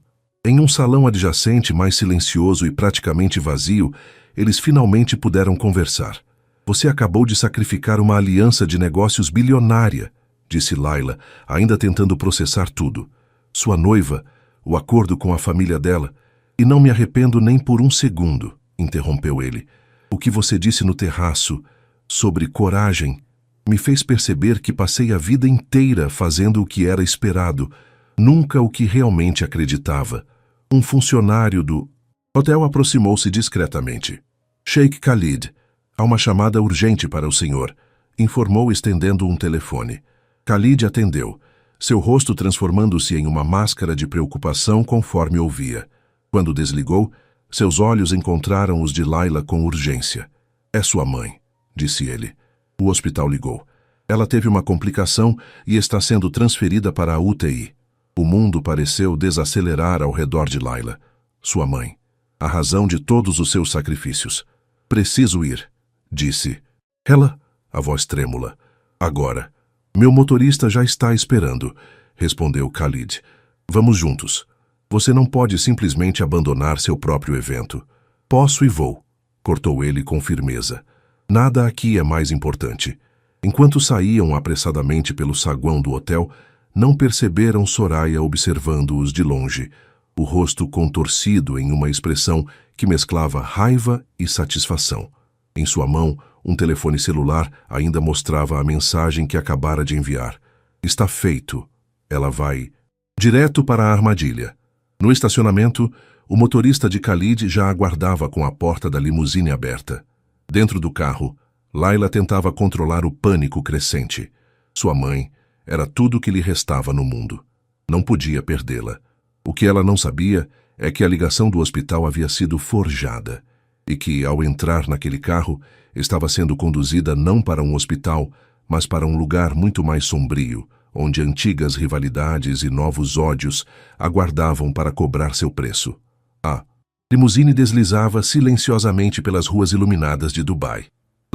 Em um salão adjacente mais silencioso e praticamente vazio, eles finalmente puderam conversar. "Você acabou de sacrificar uma aliança de negócios bilionária", disse Laila, ainda tentando processar tudo. "Sua noiva, o acordo com a família dela. E não me arrependo nem por um segundo", interrompeu ele. "O que você disse no terraço sobre coragem me fez perceber que passei a vida inteira fazendo o que era esperado, nunca o que realmente acreditava." Um funcionário do hotel aproximou-se discretamente. "Sheikh Khalid, há uma chamada urgente para o senhor", informou estendendo um telefone. Khalid atendeu, seu rosto transformando-se em uma máscara de preocupação conforme ouvia. Quando desligou, seus olhos encontraram os de Laila com urgência. "É sua mãe", disse ele. "O hospital ligou. Ela teve uma complicação e está sendo transferida para a UTI." O mundo pareceu desacelerar ao redor de Laila. Sua mãe. A razão de todos os seus sacrifícios. "Preciso ir", disse. "Ela?", a voz trêmula. "Agora." "Meu motorista já está esperando", respondeu Khalid. "Vamos juntos. Você não pode simplesmente abandonar seu próprio evento." "Posso e vou", cortou ele com firmeza. "Nada aqui é mais importante." Enquanto saíam apressadamente pelo saguão do hotel, não perceberam Soraya observando-os de longe, o rosto contorcido em uma expressão que mesclava raiva e satisfação. Em sua mão, um telefone celular ainda mostrava a mensagem que acabara de enviar. "Está feito." Ela vai direto para a armadilha. No estacionamento, o motorista de Khalid já aguardava com a porta da limusine aberta. Dentro do carro, Laila tentava controlar o pânico crescente. Sua mãe, Era tudo que lhe restava no mundo. Não podia perdê-la. O que ela não sabia é que a ligação do hospital havia sido forjada e que, ao entrar naquele carro, estava sendo conduzida não para um hospital, mas para um lugar muito mais sombrio, onde antigas rivalidades e novos ódios aguardavam para cobrar seu preço. A limusine deslizava silenciosamente pelas ruas iluminadas de Dubai.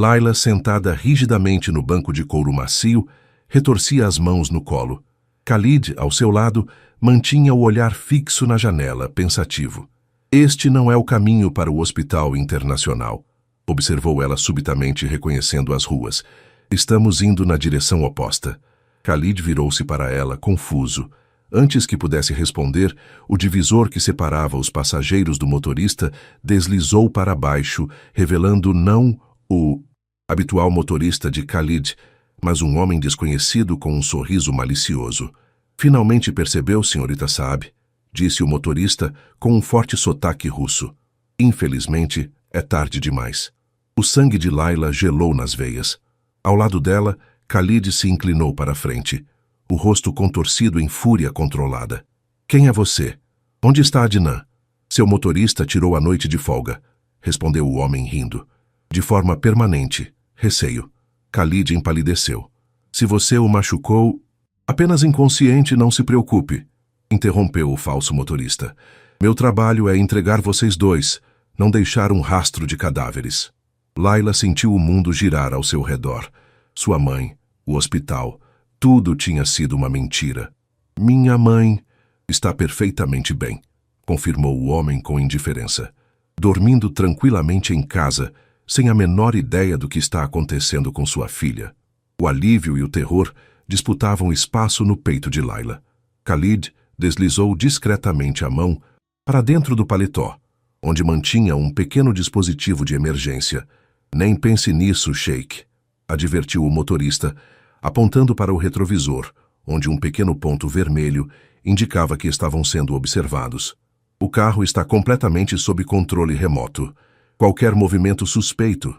Layla, sentada rigidamente no banco de couro macio, retorcia as mãos no colo. Khalid, ao seu lado, mantinha o olhar fixo na janela, pensativo. Este não é o caminho para o Hospital Internacional, observou ela subitamente, reconhecendo as ruas. Estamos indo na direção oposta. Khalid virou-se para ela, confuso. Antes que pudesse responder, o divisor que separava os passageiros do motorista deslizou para baixo, revelando não o habitual motorista de Khalid, mas um homem desconhecido com um sorriso malicioso. Finalmente percebeu, senhorita Saab, disse o motorista com um forte sotaque russo. Infelizmente, é tarde demais. O sangue de Layla gelou nas veias. Ao lado dela, Khalid se inclinou para a frente, o rosto contorcido em fúria controlada. Quem é você? Onde está Adnan? Seu motorista tirou a noite de folga, respondeu o homem rindo. De forma permanente, receio. Khalid empalideceu. Se você o machucou, apenas inconsciente, não se preocupe, interrompeu o falso motorista. Meu trabalho é entregar vocês dois, não deixar um rastro de cadáveres. Layla sentiu o mundo girar ao seu redor. Sua mãe, o hospital, tudo tinha sido uma mentira. Minha mãe está perfeitamente bem, confirmou o homem com indiferença. Dormindo tranquilamente em casa, sem a menor ideia do que está acontecendo com sua filha. O alívio e o terror disputavam espaço no peito de Layla. Khalid deslizou discretamente a mão para dentro do paletó, onde mantinha um pequeno dispositivo de emergência. Nem pense nisso, Sheikh, advertiu o motorista, apontando para o retrovisor, onde um pequeno ponto vermelho indicava que estavam sendo observados. O carro está completamente sob controle remoto. Qualquer movimento suspeito,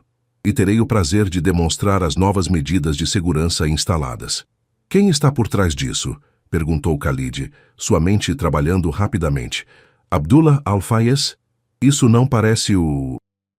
e terei o prazer de demonstrar as novas medidas de segurança instaladas. Quem está por trás disso? Perguntou Khalid, sua mente trabalhando rapidamente. Abdullah Al-Fayez? Isso não parece o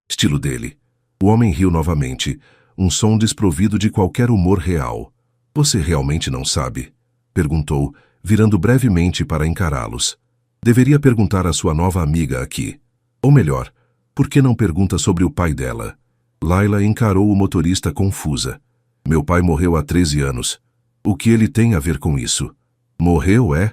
estilo dele. O homem riu novamente, um som desprovido de qualquer humor real. Você realmente não sabe? Perguntou, virando brevemente para encará-los. Deveria perguntar à sua nova amiga aqui. Ou melhor, por que não pergunta sobre o pai dela? Layla encarou o motorista confusa. Meu pai morreu há 13 anos. O que ele tem a ver com isso? Morreu, é?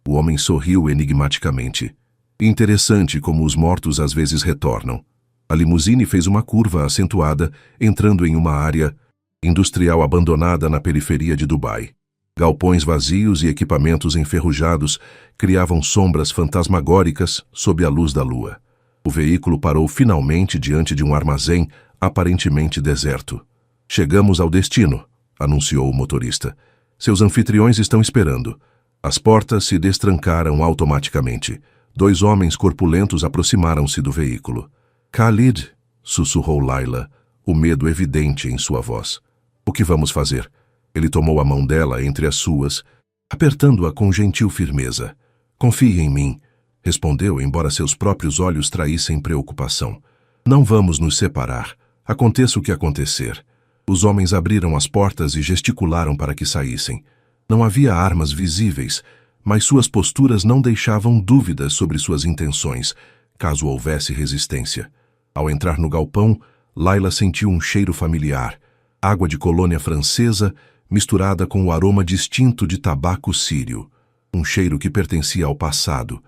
O homem sorriu enigmaticamente. Interessante como os mortos às vezes retornam. A limusine fez uma curva acentuada, entrando em uma área industrial abandonada na periferia de Dubai. Galpões vazios e equipamentos enferrujados criavam sombras fantasmagóricas sob a luz da lua. O veículo parou finalmente diante de um armazém aparentemente deserto. Chegamos ao destino, anunciou o motorista. Seus anfitriões estão esperando. As portas se destrancaram automaticamente. 2 homens corpulentos aproximaram-se do veículo. Khalid, sussurrou Layla, o medo evidente em sua voz. O que vamos fazer? Ele tomou a mão dela entre as suas, apertando-a com gentil firmeza. Confie em mim, respondeu, embora seus próprios olhos traíssem preocupação. Não vamos nos separar, aconteça o que acontecer. Os homens abriram as portas e gesticularam para que saíssem. Não havia armas visíveis, mas suas posturas não deixavam dúvidas sobre suas intenções, caso houvesse resistência. Ao entrar no galpão, Layla sentiu um cheiro familiar, água de colônia francesa misturada com o aroma distinto de tabaco sírio, um cheiro que pertencia ao passado,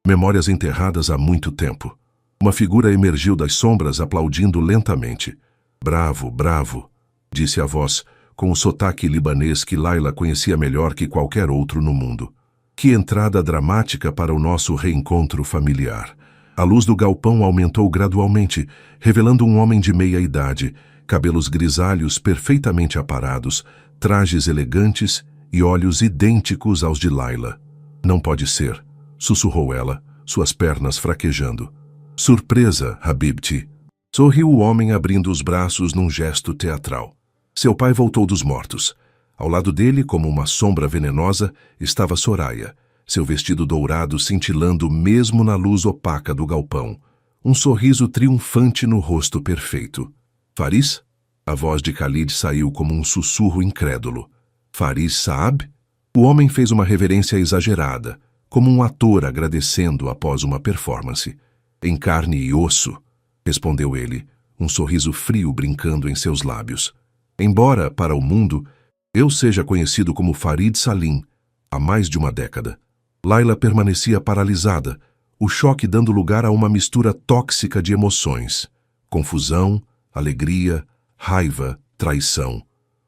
memórias enterradas há muito tempo. Uma figura emergiu das sombras aplaudindo lentamente. Bravo, bravo, disse a voz, com o sotaque libanês que Layla conhecia melhor que qualquer outro no mundo. Que entrada dramática para o nosso reencontro familiar. A luz do galpão aumentou gradualmente, revelando um homem de meia idade, cabelos grisalhos perfeitamente aparados, trajes elegantes e olhos idênticos aos de Layla. Não pode ser, sussurrou ela, suas pernas fraquejando. Surpresa, Habibti. Sorriu o homem abrindo os braços num gesto teatral. Seu pai voltou dos mortos. Ao lado dele, como uma sombra venenosa, estava Soraya, seu vestido dourado cintilando mesmo na luz opaca do galpão, um sorriso triunfante no rosto perfeito. Faris? A voz de Khalid saiu como um sussurro incrédulo. Faris Saab? O homem fez uma reverência exagerada, como um ator agradecendo após uma performance. Em carne e osso, respondeu ele, um sorriso frio brincando em seus lábios. Embora, para o mundo, eu seja conhecido como Farid Salim há mais de uma década. Layla permanecia paralisada, o choque dando lugar a uma mistura tóxica de emoções. Confusão, alegria, raiva, traição.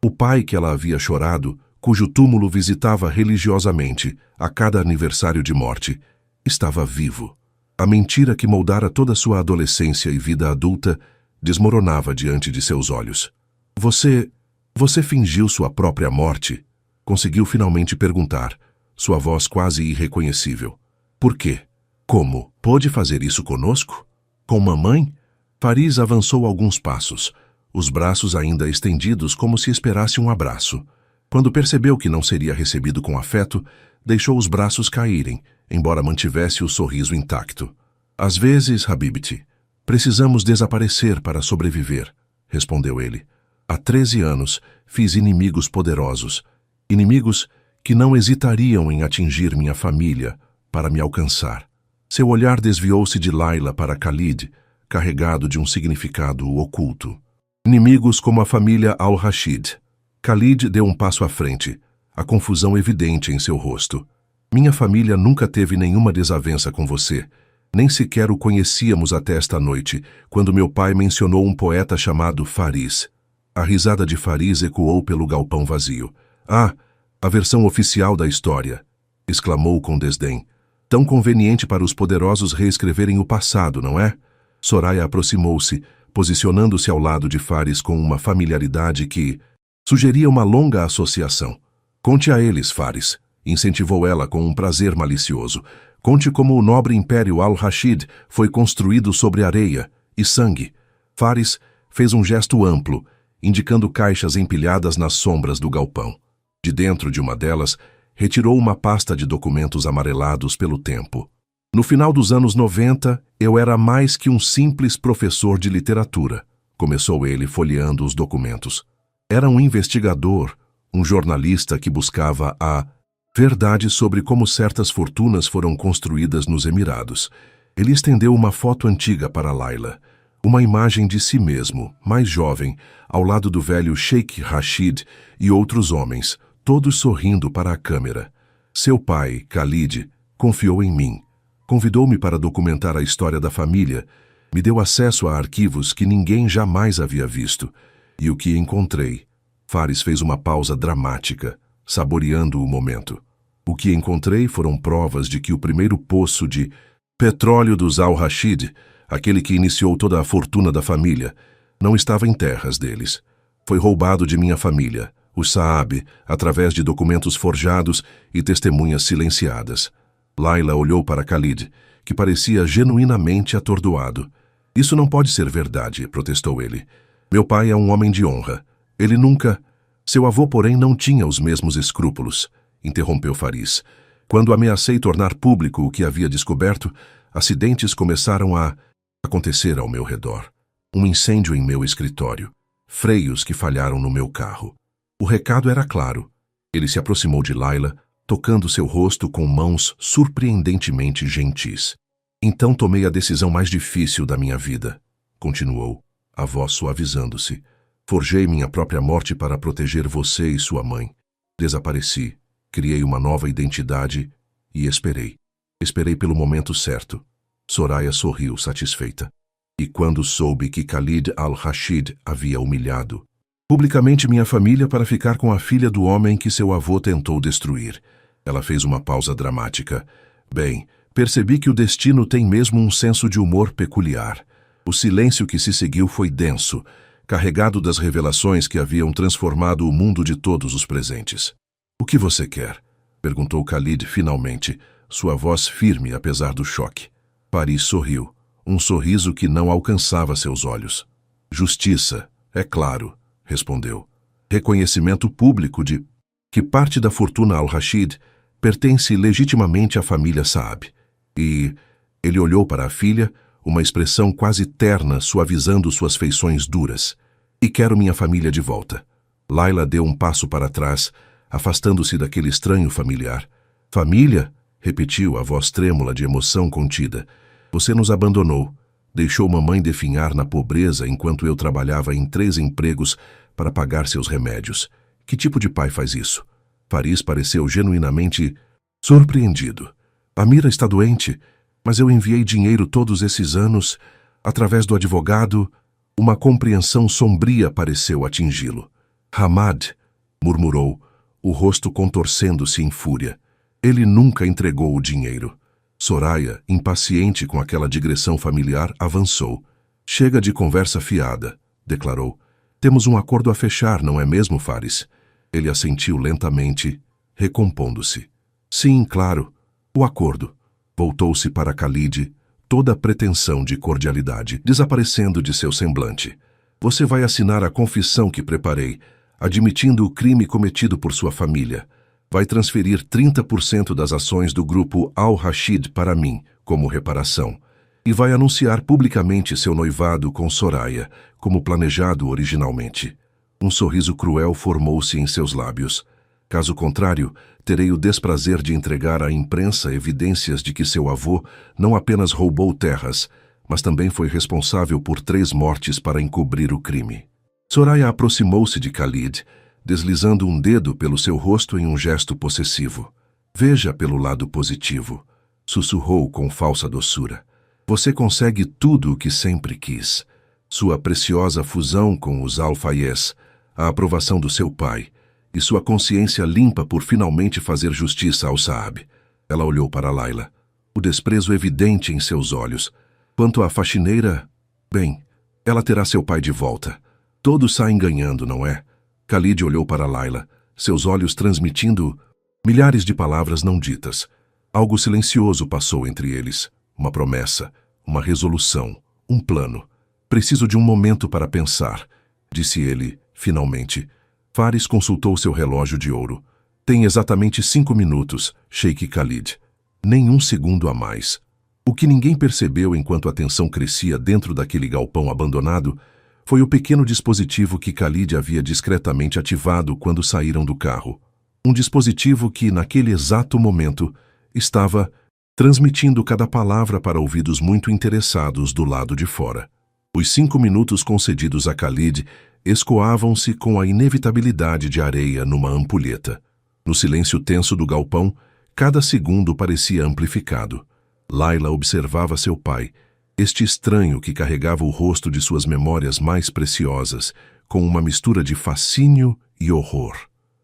O pai que ela havia chorado, cujo túmulo visitava religiosamente a cada aniversário de morte, estava vivo. A mentira que moldara toda sua adolescência e vida adulta desmoronava diante de seus olhos. Você fingiu sua própria morte? Conseguiu finalmente perguntar, sua voz quase irreconhecível. Por quê? Como? Pôde fazer isso conosco? Com mamãe? Faris avançou alguns passos, os braços ainda estendidos como se esperasse um abraço. Quando percebeu que não seria recebido com afeto, deixou os braços caírem, embora mantivesse o sorriso intacto. Às vezes, Habibti, precisamos desaparecer para sobreviver, respondeu ele. Há 13 anos, fiz inimigos poderosos, inimigos que não hesitariam em atingir minha família para me alcançar. Seu olhar desviou-se de Layla para Khalid, carregado de um significado oculto. Inimigos como a família Al-Rashid. Khalid deu um passo à frente, a confusão evidente em seu rosto. Minha família nunca teve nenhuma desavença com você. Nem sequer o conhecíamos até esta noite, quando meu pai mencionou um poeta chamado Faris. A risada de Faris ecoou pelo galpão vazio. Ah, a versão oficial da história, exclamou com desdém. Tão conveniente para os poderosos reescreverem o passado, não é? Soraya aproximou-se, posicionando-se ao lado de Faris com uma familiaridade que sugeria uma longa associação. Conte a eles, Faris, incentivou ela com um prazer malicioso. Conte como o nobre império Al-Rashid foi construído sobre areia e sangue. Faris fez um gesto amplo, indicando caixas empilhadas nas sombras do galpão. De dentro de uma delas, retirou uma pasta de documentos amarelados pelo tempo. No final dos anos 90, eu era mais que um simples professor de literatura, começou ele folheando os documentos. Era um investigador, um jornalista que buscava a verdade sobre como certas fortunas foram construídas nos Emirados. Ele estendeu uma foto antiga para Layla, uma imagem de si mesmo, mais jovem, ao lado do velho Sheikh Rashid e outros homens, todos sorrindo para a câmera. Seu pai, Khalid, confiou em mim. Convidou-me para documentar a história da família, me deu acesso a arquivos que ninguém jamais havia visto. E o que encontrei? Faris fez uma pausa dramática, saboreando o momento. O que encontrei foram provas de que o primeiro poço de petróleo dos Al-Rashid, aquele que iniciou toda a fortuna da família, não estava em terras deles. Foi roubado de minha família, o Saab, através de documentos forjados e testemunhas silenciadas. Layla olhou para Khalid, que parecia genuinamente atordoado. Isso não pode ser verdade, protestou ele. Meu pai é um homem de honra. Ele nunca... Seu avô, porém, não tinha os mesmos escrúpulos, interrompeu Faris. Quando ameacei tornar público o que havia descoberto, acidentes começaram a acontecer ao meu redor. Um incêndio em meu escritório. Freios que falharam no meu carro. O recado era claro. Ele se aproximou de Layla, tocando seu rosto com mãos surpreendentemente gentis. Então tomei a decisão mais difícil da minha vida, continuou, a voz suavizando-se. Forjei minha própria morte para proteger você e sua mãe. Desapareci, criei uma nova identidade e esperei. Esperei pelo momento certo. Soraya sorriu satisfeita. E quando soube que Khalid Al-Rashid havia humilhado publicamente minha família para ficar com a filha do homem que seu avô tentou destruir. Ela fez uma pausa dramática. Bem, percebi que o destino tem mesmo um senso de humor peculiar. O silêncio que se seguiu foi denso, carregado das revelações que haviam transformado o mundo de todos os presentes. O que você quer? Perguntou Khalid finalmente, sua voz firme apesar do choque. Faris sorriu, um sorriso que não alcançava seus olhos. Justiça, é claro, respondeu. Reconhecimento público de que parte da fortuna Al-Rashid pertence legitimamente à família Saab. E ele olhou para a filha, uma expressão quase terna suavizando suas feições duras. E quero minha família de volta. Layla deu um passo para trás, afastando-se daquele estranho familiar. Família? Repetiu a voz trêmula de emoção contida. Você nos abandonou. Deixou mamãe definhar na pobreza enquanto eu trabalhava em 3 empregos para pagar seus remédios. Que tipo de pai faz isso? Fariz pareceu genuinamente surpreendido. Amira está doente, mas eu enviei dinheiro todos esses anos, através do advogado. Uma compreensão sombria pareceu atingi-lo. Hamad, murmurou, o rosto contorcendo-se em fúria. Ele nunca entregou o dinheiro. Soraya, impaciente com aquela digressão familiar, avançou. Chega de conversa fiada, declarou. Temos um acordo a fechar, não é mesmo, Fariz? Ele assentiu lentamente, recompondo-se. Sim, claro. O acordo. Voltou-se para Khalid, toda a pretensão de cordialidade desaparecendo de seu semblante. Você vai assinar a confissão que preparei, admitindo o crime cometido por sua família. Vai transferir 30% das ações do grupo Al-Rashid para mim, como reparação. E vai anunciar publicamente seu noivado com Soraya, como planejado originalmente. Um sorriso cruel formou-se em seus lábios. Caso contrário, terei o desprazer de entregar à imprensa evidências de que seu avô não apenas roubou terras, mas também foi responsável por 3 mortes para encobrir o crime. Soraya aproximou-se de Khalid, deslizando um dedo pelo seu rosto em um gesto possessivo. Veja pelo lado positivo, sussurrou com falsa doçura. Você consegue tudo o que sempre quis. Sua preciosa fusão com os Al-Fayez, a aprovação do seu pai, e sua consciência limpa por finalmente fazer justiça ao Saab. Ela olhou para Layla, o desprezo evidente em seus olhos. Quanto à faxineira, bem, ela terá seu pai de volta. Todos saem ganhando, não é? Khalid olhou para Layla, seus olhos transmitindo milhares de palavras não ditas. Algo silencioso passou entre eles. Uma promessa, uma resolução, um plano. Preciso de um momento para pensar, disse ele, finalmente. Fariz consultou seu relógio de ouro. Tem exatamente 5 minutos, Sheikh Khalid. Nem um segundo a mais. O que ninguém percebeu enquanto a tensão crescia dentro daquele galpão abandonado foi o pequeno dispositivo que Khalid havia discretamente ativado quando saíram do carro. Um dispositivo que, naquele exato momento, estava transmitindo cada palavra para ouvidos muito interessados do lado de fora. Os 5 minutos concedidos a Khalid escoavam-se com a inevitabilidade de areia numa ampulheta. No silêncio tenso do galpão, cada segundo parecia amplificado. Layla observava seu pai, este estranho que carregava o rosto de suas memórias mais preciosas, com uma mistura de fascínio e horror.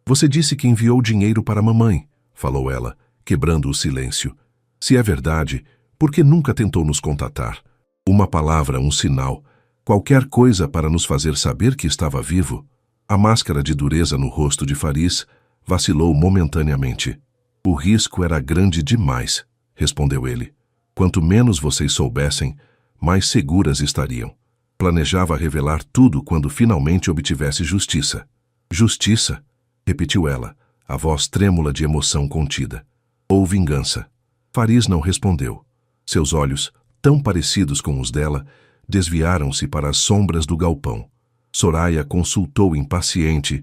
Você disse que enviou dinheiro para a mamãe, falou ela, quebrando o silêncio. Se é verdade, por que nunca tentou nos contatar? Uma palavra, um sinal, qualquer coisa para nos fazer saber que estava vivo. A máscara de dureza no rosto de Fariz vacilou momentaneamente. O risco era grande demais, respondeu ele. Quanto menos vocês soubessem, mais seguras estariam. Planejava revelar tudo quando finalmente obtivesse justiça. Justiça? Repetiu ela, a voz trêmula de emoção contida. Ou vingança? Fariz não respondeu. Seus olhos, tão parecidos com os dela, desviaram-se para as sombras do galpão. Soraya consultou impaciente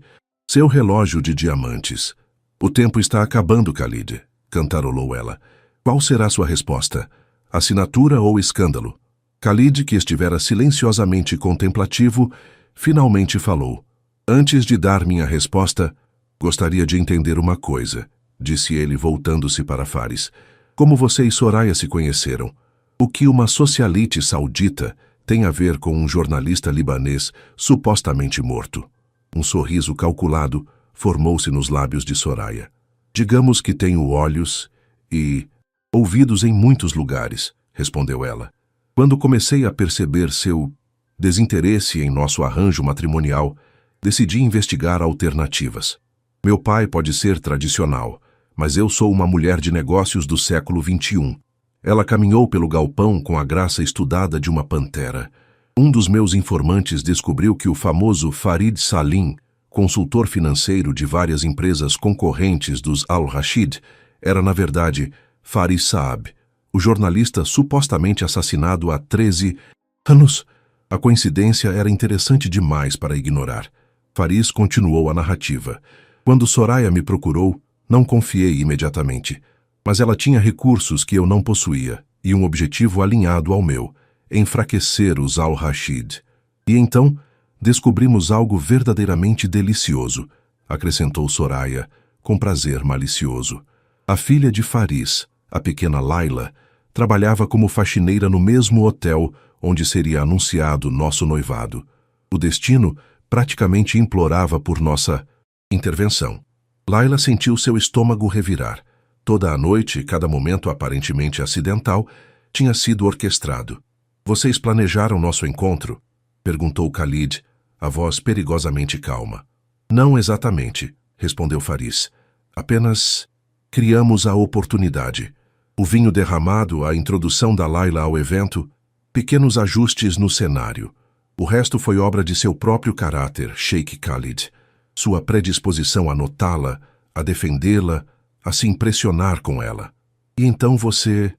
seu relógio de diamantes. O tempo está acabando, Khalid, cantarolou ela. Qual será sua resposta? Assinatura ou escândalo? Khalid, que estivera silenciosamente contemplativo, finalmente falou. Antes de dar minha resposta, gostaria de entender uma coisa, disse ele voltando-se para Fariz. Como você e Soraya se conheceram? O que uma socialite saudita tem a ver com um jornalista libanês supostamente morto? Um sorriso calculado formou-se nos lábios de Soraya. Digamos que tenho olhos e ouvidos em muitos lugares, respondeu ela. Quando comecei a perceber seu desinteresse em nosso arranjo matrimonial, decidi investigar alternativas. Meu pai pode ser tradicional, mas eu sou uma mulher de negócios do século XXI. Ela caminhou pelo galpão com a graça estudada de uma pantera. Um dos meus informantes descobriu que o famoso Farid Salim, consultor financeiro de várias empresas concorrentes dos Al-Rashid, era na verdade Faris Saab, o jornalista supostamente assassinado há 13 anos. A coincidência era interessante demais para ignorar. Faris continuou a narrativa. Quando Soraya me procurou, não confiei imediatamente, mas ela tinha recursos que eu não possuía e um objetivo alinhado ao meu, enfraquecer os Al-Rashid. E então, descobrimos algo verdadeiramente delicioso, acrescentou Soraya, com prazer malicioso. A filha de Faris, a pequena Laila, trabalhava como faxineira no mesmo hotel onde seria anunciado nosso noivado. O destino praticamente implorava por nossa intervenção. Laila sentiu seu estômago revirar. Toda a noite, cada momento aparentemente acidental, tinha sido orquestrado. Vocês planejaram nosso encontro? Perguntou Khalid, a voz perigosamente calma. Não exatamente, respondeu Faris. Apenas criamos a oportunidade. O vinho derramado, a introdução da Laila ao evento, pequenos ajustes no cenário. O resto foi obra de seu próprio caráter, Sheikh Khalid. Sua predisposição a notá-la, a defendê-la, a se impressionar com ela. E então você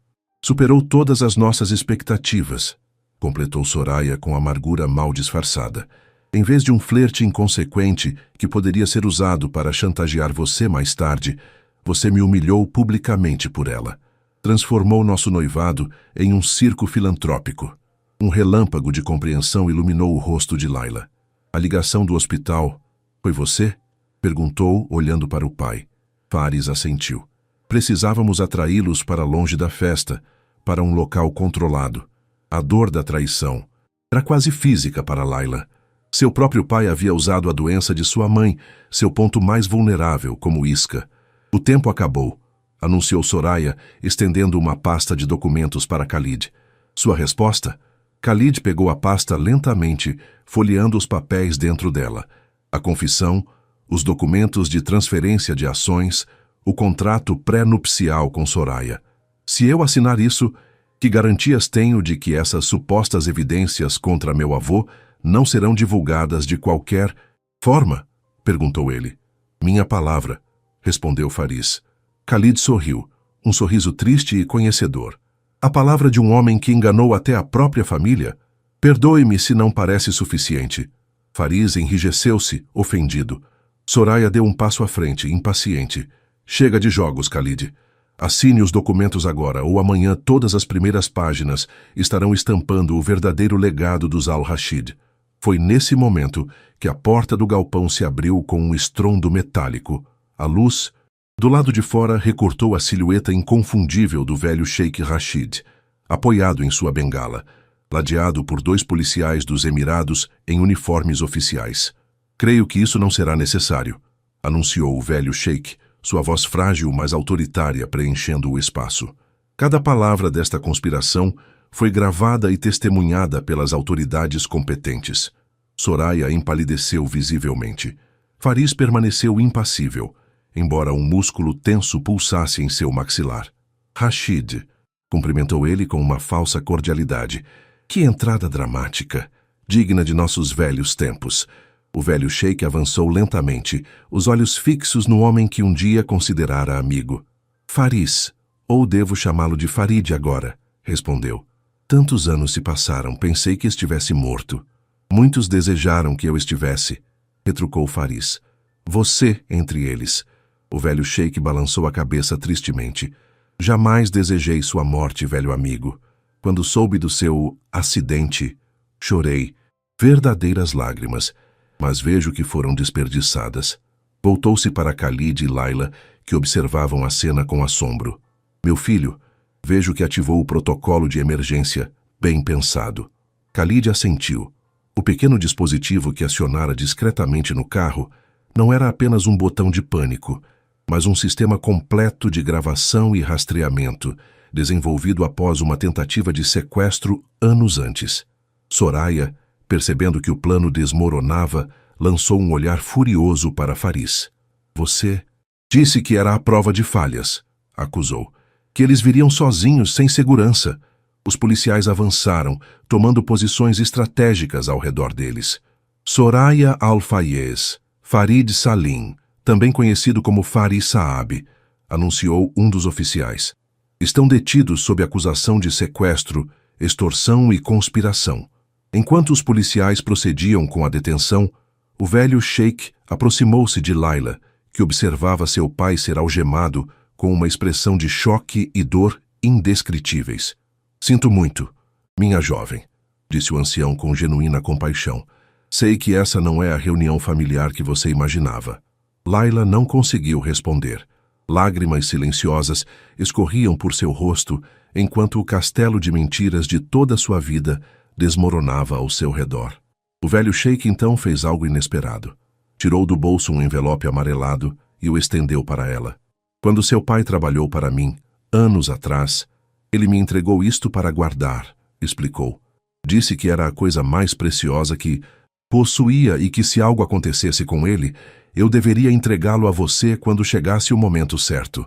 superou todas as nossas expectativas, completou Soraya com amargura mal disfarçada. Em vez de um flerte inconsequente que poderia ser usado para chantagear você mais tarde, você me humilhou publicamente por ela. Transformou nosso noivado em um circo filantrópico. Um relâmpago de compreensão iluminou o rosto de Laila. A ligação do hospital... Foi você? Perguntou, olhando para o pai. Faris assentiu. Precisávamos atraí-los para longe da festa, para um local controlado. A dor da traição era quase física para Laila. Seu próprio pai havia usado a doença de sua mãe, seu ponto mais vulnerável, como isca. O tempo acabou, anunciou Soraya, estendendo uma pasta de documentos para Khalid. Sua resposta? Khalid pegou a pasta lentamente, folheando os papéis dentro dela. A confissão, os documentos de transferência de ações, o contrato pré-nupcial com Soraya. Se eu assinar isso, que garantias tenho de que essas supostas evidências contra meu avô não serão divulgadas de qualquer forma? Perguntou ele. Minha palavra, respondeu Faris. Khalid sorriu, um sorriso triste e conhecedor. A palavra de um homem que enganou até a própria família? Perdoe-me se não parece suficiente. Faris enrijeceu-se, ofendido. Soraya deu um passo à frente, impaciente. Chega de jogos, Khalid. Assine os documentos agora, ou amanhã todas as primeiras páginas estarão estampando o verdadeiro legado dos Al-Rashid. Foi nesse momento que a porta do galpão se abriu com um estrondo metálico. A luz, do lado de fora, recortou a silhueta inconfundível do velho Sheikh Rashid, apoiado em sua bengala, ladeado por 2 policiais dos Emirados em uniformes oficiais. Creio que isso não será necessário, anunciou o velho Sheikh, sua voz frágil, mas autoritária, preenchendo o espaço. Cada palavra desta conspiração foi gravada e testemunhada pelas autoridades competentes. Soraya empalideceu visivelmente. Faris permaneceu impassível, embora um músculo tenso pulsasse em seu maxilar. Rashid, cumprimentou ele com uma falsa cordialidade. Que entrada dramática, digna de nossos velhos tempos. O velho Sheikh avançou lentamente, os olhos fixos no homem que um dia considerara amigo. Faris, ou devo chamá-lo de Farid agora, respondeu. Tantos anos se passaram, pensei que estivesse morto. Muitos desejaram que eu estivesse, retrucou Faris. Você entre eles. O velho Sheikh balançou a cabeça tristemente. Jamais desejei sua morte, velho amigo. Quando soube do seu acidente, chorei, verdadeiras lágrimas, mas vejo que foram desperdiçadas. Voltou-se para Khalid e Laila, que observavam a cena com assombro. Meu filho, vejo que ativou o protocolo de emergência, bem pensado. Khalid assentiu. O pequeno dispositivo que acionara discretamente no carro não era apenas um botão de pânico, mas um sistema completo de gravação e rastreamento, desenvolvido após uma tentativa de sequestro anos antes. Soraya, percebendo que o plano desmoronava, lançou um olhar furioso para Faris. Você disse que era a prova de falhas, acusou. Que eles viriam sozinhos, sem segurança. Os policiais avançaram, tomando posições estratégicas ao redor deles. Soraya Al-Fayez, Farid Salim, também conhecido como Faris Saab, anunciou um dos oficiais. Estão detidos sob acusação de sequestro, extorsão e conspiração. Enquanto os policiais procediam com a detenção, o velho sheik aproximou-se de Laila, que observava seu pai ser algemado com uma expressão de choque e dor indescritíveis. Sinto muito, minha jovem, disse o ancião com genuína compaixão. Sei que essa não é a reunião familiar que você imaginava. Laila não conseguiu responder. Lágrimas silenciosas escorriam por seu rosto enquanto o castelo de mentiras de toda sua vida desmoronava ao seu redor. O velho sheik então fez algo inesperado. Tirou do bolso um envelope amarelado e o estendeu para ela. Quando seu pai trabalhou para mim, anos atrás, ele me entregou isto para guardar, explicou. Disse que era a coisa mais preciosa que possuía e que se algo acontecesse com ele, eu deveria entregá-lo a você quando chegasse o momento certo.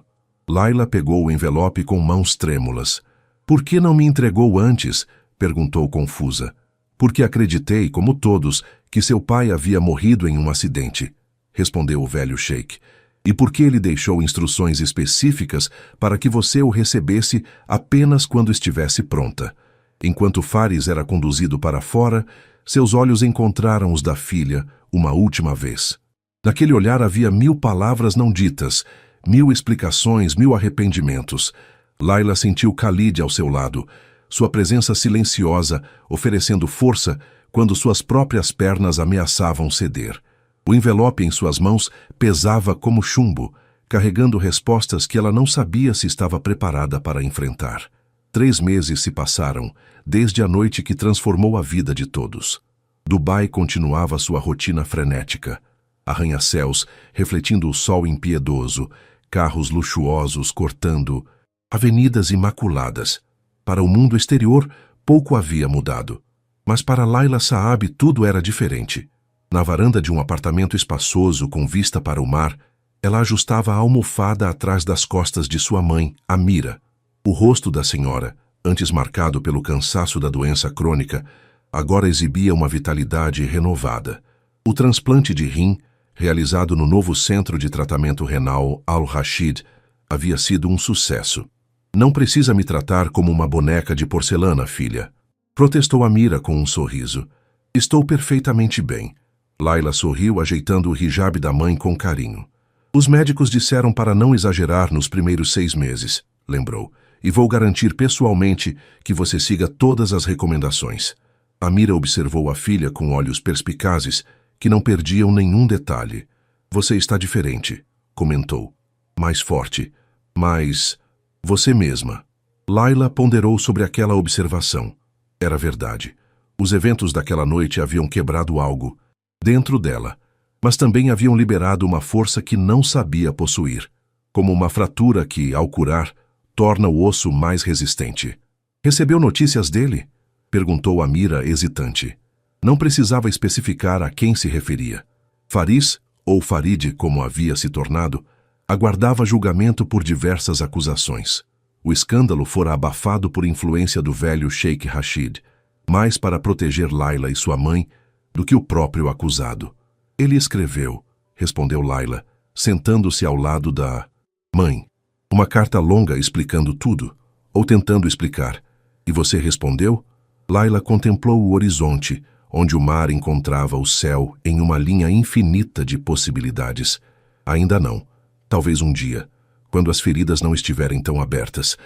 Laila pegou o envelope com mãos trêmulas. Por que não me entregou antes? Perguntou confusa. Porque acreditei, como todos, que seu pai havia morrido em um acidente, respondeu o velho sheik. E porque ele deixou instruções específicas para que você o recebesse apenas quando estivesse pronta. Enquanto Faris era conduzido para fora, seus olhos encontraram os da filha uma última vez. Naquele olhar havia 1000 palavras não ditas, 1000 explicações, 1000 arrependimentos. Laila sentiu Khalid ao seu lado, sua presença silenciosa, oferecendo força quando suas próprias pernas ameaçavam ceder. O envelope em suas mãos pesava como chumbo, carregando respostas que ela não sabia se estava preparada para enfrentar. 3 meses se passaram, desde a noite que transformou a vida de todos. Dubai continuava sua rotina frenética. Arranha-céus, refletindo o sol impiedoso, carros luxuosos cortando, avenidas imaculadas. Para o mundo exterior, pouco havia mudado. Mas para Laila Saab tudo era diferente. Na varanda de um apartamento espaçoso com vista para o mar, ela ajustava a almofada atrás das costas de sua mãe, Amira. O rosto da senhora, antes marcado pelo cansaço da doença crônica, agora exibia uma vitalidade renovada. O transplante de rim, realizado no novo centro de tratamento renal Al-Rashid, havia sido um sucesso. Não precisa me tratar como uma boneca de porcelana, filha, protestou Amira com um sorriso. Estou perfeitamente bem. Laila sorriu, ajeitando o hijab da mãe com carinho. Os médicos disseram para não exagerar nos primeiros 6 meses, lembrou, e vou garantir pessoalmente que você siga todas as recomendações. Amira observou a filha com olhos perspicazes que não perdiam nenhum detalhe. Você está diferente, comentou. Mais forte, mais você mesma. Laila ponderou sobre aquela observação. Era verdade. Os eventos daquela noite haviam quebrado algo dentro dela, mas também haviam liberado uma força que não sabia possuir, como uma fratura que, ao curar, torna o osso mais resistente. Recebeu notícias dele? Perguntou Amira, hesitante. Não precisava especificar a quem se referia. Faris, ou Farid, como havia se tornado, aguardava julgamento por diversas acusações. O escândalo fora abafado por influência do velho Sheikh Rashid, mais para proteger Laila e sua mãe do que o próprio acusado. Ele escreveu, respondeu Laila, sentando-se ao lado da mãe. Uma carta longa explicando tudo, ou tentando explicar. E você respondeu? Laila contemplou o horizonte, onde o mar encontrava o céu em uma linha infinita de possibilidades. Ainda não. Talvez um dia, quando as feridas não estiverem tão abertas.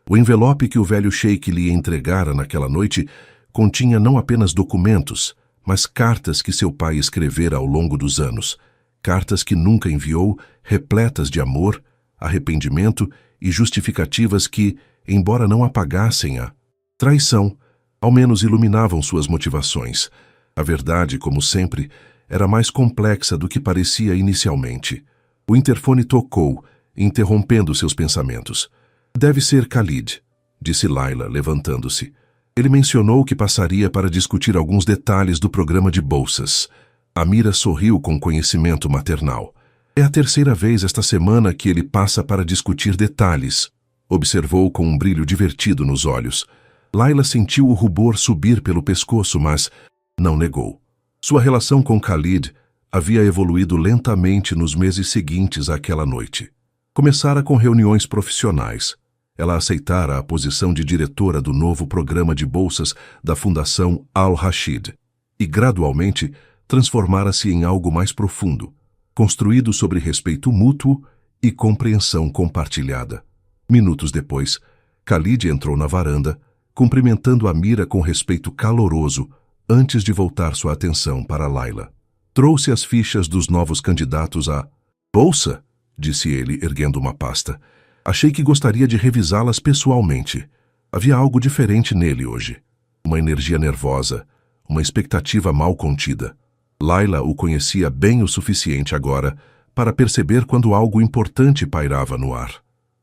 O envelope que o velho sheik lhe entregara naquela noite continha não apenas documentos, mas cartas que seu pai escrevera ao longo dos anos. Cartas que nunca enviou, repletas de amor, arrependimento e justificativas que, embora não apagassem a traição, ao menos iluminavam suas motivações. A verdade, como sempre, era mais complexa do que parecia inicialmente. O interfone tocou, interrompendo seus pensamentos. Deve ser Khalid, disse Laila, levantando-se. Ele mencionou que passaria para discutir alguns detalhes do programa de bolsas. Amira sorriu com conhecimento maternal. É a 3ª vez esta semana que ele passa para discutir detalhes, observou com um brilho divertido nos olhos. Laila sentiu o rubor subir pelo pescoço, mas não negou. Sua relação com Khalid havia evoluído lentamente nos meses seguintes àquela noite. Começara com reuniões profissionais. Ela aceitara a posição de diretora do novo programa de bolsas da Fundação Al-Rashid e, gradualmente, transformara-se em algo mais profundo, construído sobre respeito mútuo e compreensão compartilhada. Minutos depois, Khalid entrou na varanda, cumprimentando Amira com respeito caloroso, antes de voltar sua atenção para Layla. Trouxe as fichas dos novos candidatos à bolsa, disse ele, erguendo uma pasta. Achei que gostaria de revisá-las pessoalmente. Havia algo diferente nele hoje. Uma energia nervosa, uma expectativa mal contida. Layla o conhecia bem o suficiente agora para perceber quando algo importante pairava no ar.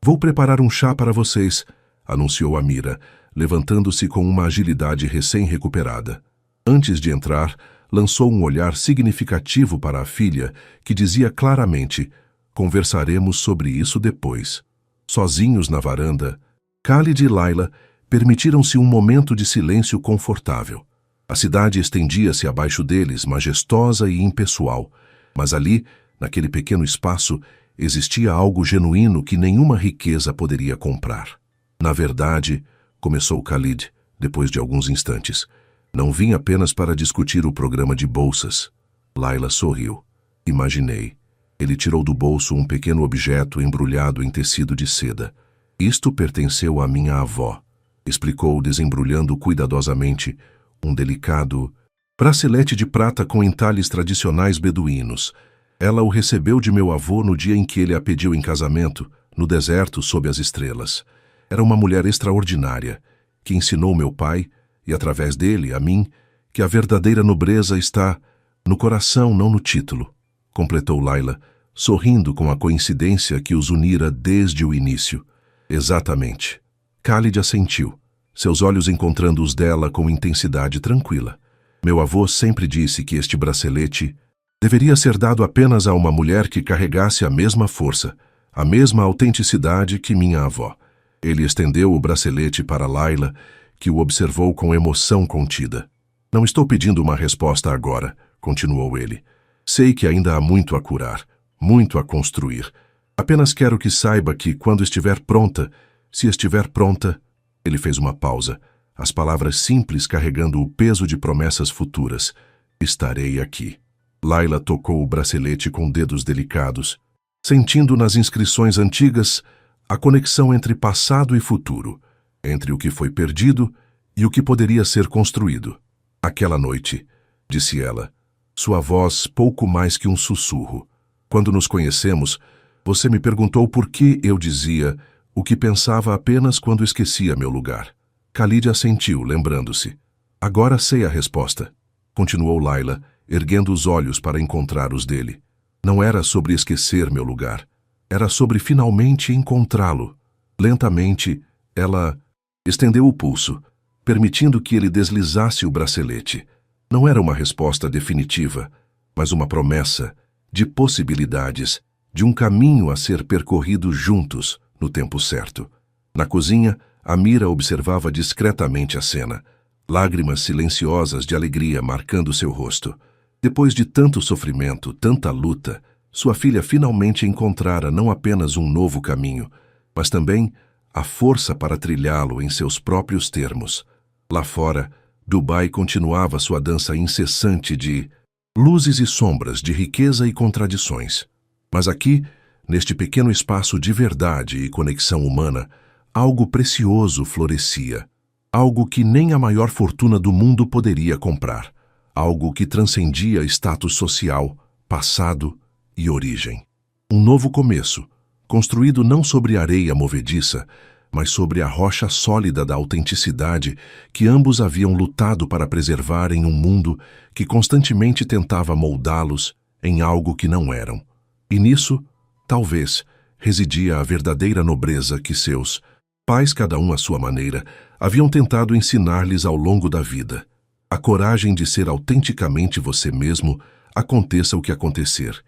Vou preparar um chá para vocês, anunciou Amira, levantando-se com uma agilidade recém-recuperada. Antes de entrar, lançou um olhar significativo para a filha, que dizia claramente: conversaremos sobre isso depois. Sozinhos na varanda, Khalid e Layla permitiram-se um momento de silêncio confortável. A cidade estendia-se abaixo deles, majestosa e impessoal, mas ali, naquele pequeno espaço, existia algo genuíno que nenhuma riqueza poderia comprar. Na verdade, começou Khalid, depois de alguns instantes, não vim apenas para discutir o programa de bolsas. Layla sorriu. Imaginei. Ele tirou do bolso um pequeno objeto embrulhado em tecido de seda. Isto pertenceu à minha avó, explicou, desembrulhando cuidadosamente um delicado bracelete de prata com entalhes tradicionais beduínos. Ela o recebeu de meu avô no dia em que ele a pediu em casamento, no deserto sob as estrelas. Era uma mulher extraordinária, que ensinou meu pai, e através dele, a mim, que a verdadeira nobreza está no coração, não no título, completou Layla, sorrindo com a coincidência que os unira desde o início. Exatamente. Khalid assentiu, seus olhos encontrando os dela com intensidade tranquila. Meu avô sempre disse que este bracelete deveria ser dado apenas a uma mulher que carregasse a mesma força, a mesma autenticidade que minha avó. Ele estendeu o bracelete para Layla, que o observou com emoção contida. Não estou pedindo uma resposta agora, continuou ele. Sei que ainda há muito a curar, muito a construir. Apenas quero que saiba que, quando estiver pronta, se estiver pronta... Ele fez uma pausa, as palavras simples carregando o peso de promessas futuras. Estarei aqui. Layla tocou o bracelete com dedos delicados, sentindo nas inscrições antigas a conexão entre passado e futuro, entre o que foi perdido e o que poderia ser construído. Aquela noite, disse ela, sua voz pouco mais que um sussurro. Quando nos conhecemos, você me perguntou por que eu dizia o que pensava apenas quando esquecia meu lugar. Khalid assentiu, lembrando-se. Agora sei a resposta, continuou Layla, erguendo os olhos para encontrar os dele. Não era sobre esquecer meu lugar. Era sobre finalmente encontrá-lo. Lentamente, ela estendeu o pulso, permitindo que ele deslizasse o bracelete. Não era uma resposta definitiva, mas uma promessa de possibilidades, de um caminho a ser percorrido juntos, no tempo certo. Na cozinha, Amira observava discretamente a cena, lágrimas silenciosas de alegria marcando seu rosto. Depois de tanto sofrimento, tanta luta, sua filha finalmente encontrara não apenas um novo caminho, mas também a força para trilhá-lo em seus próprios termos. Lá fora, Dubai continuava sua dança incessante de luzes e sombras, de riqueza e contradições. Mas aqui, neste pequeno espaço de verdade e conexão humana, algo precioso florescia, algo que nem a maior fortuna do mundo poderia comprar, algo que transcendia status social, passado e origem. Um novo começo, construído não sobre areia movediça, mas sobre a rocha sólida da autenticidade que ambos haviam lutado para preservar em um mundo que constantemente tentava moldá-los em algo que não eram. E nisso, talvez, residia a verdadeira nobreza que seus pais, cada um à sua maneira, haviam tentado ensinar-lhes ao longo da vida. A coragem de ser autenticamente você mesmo, aconteça o que acontecer,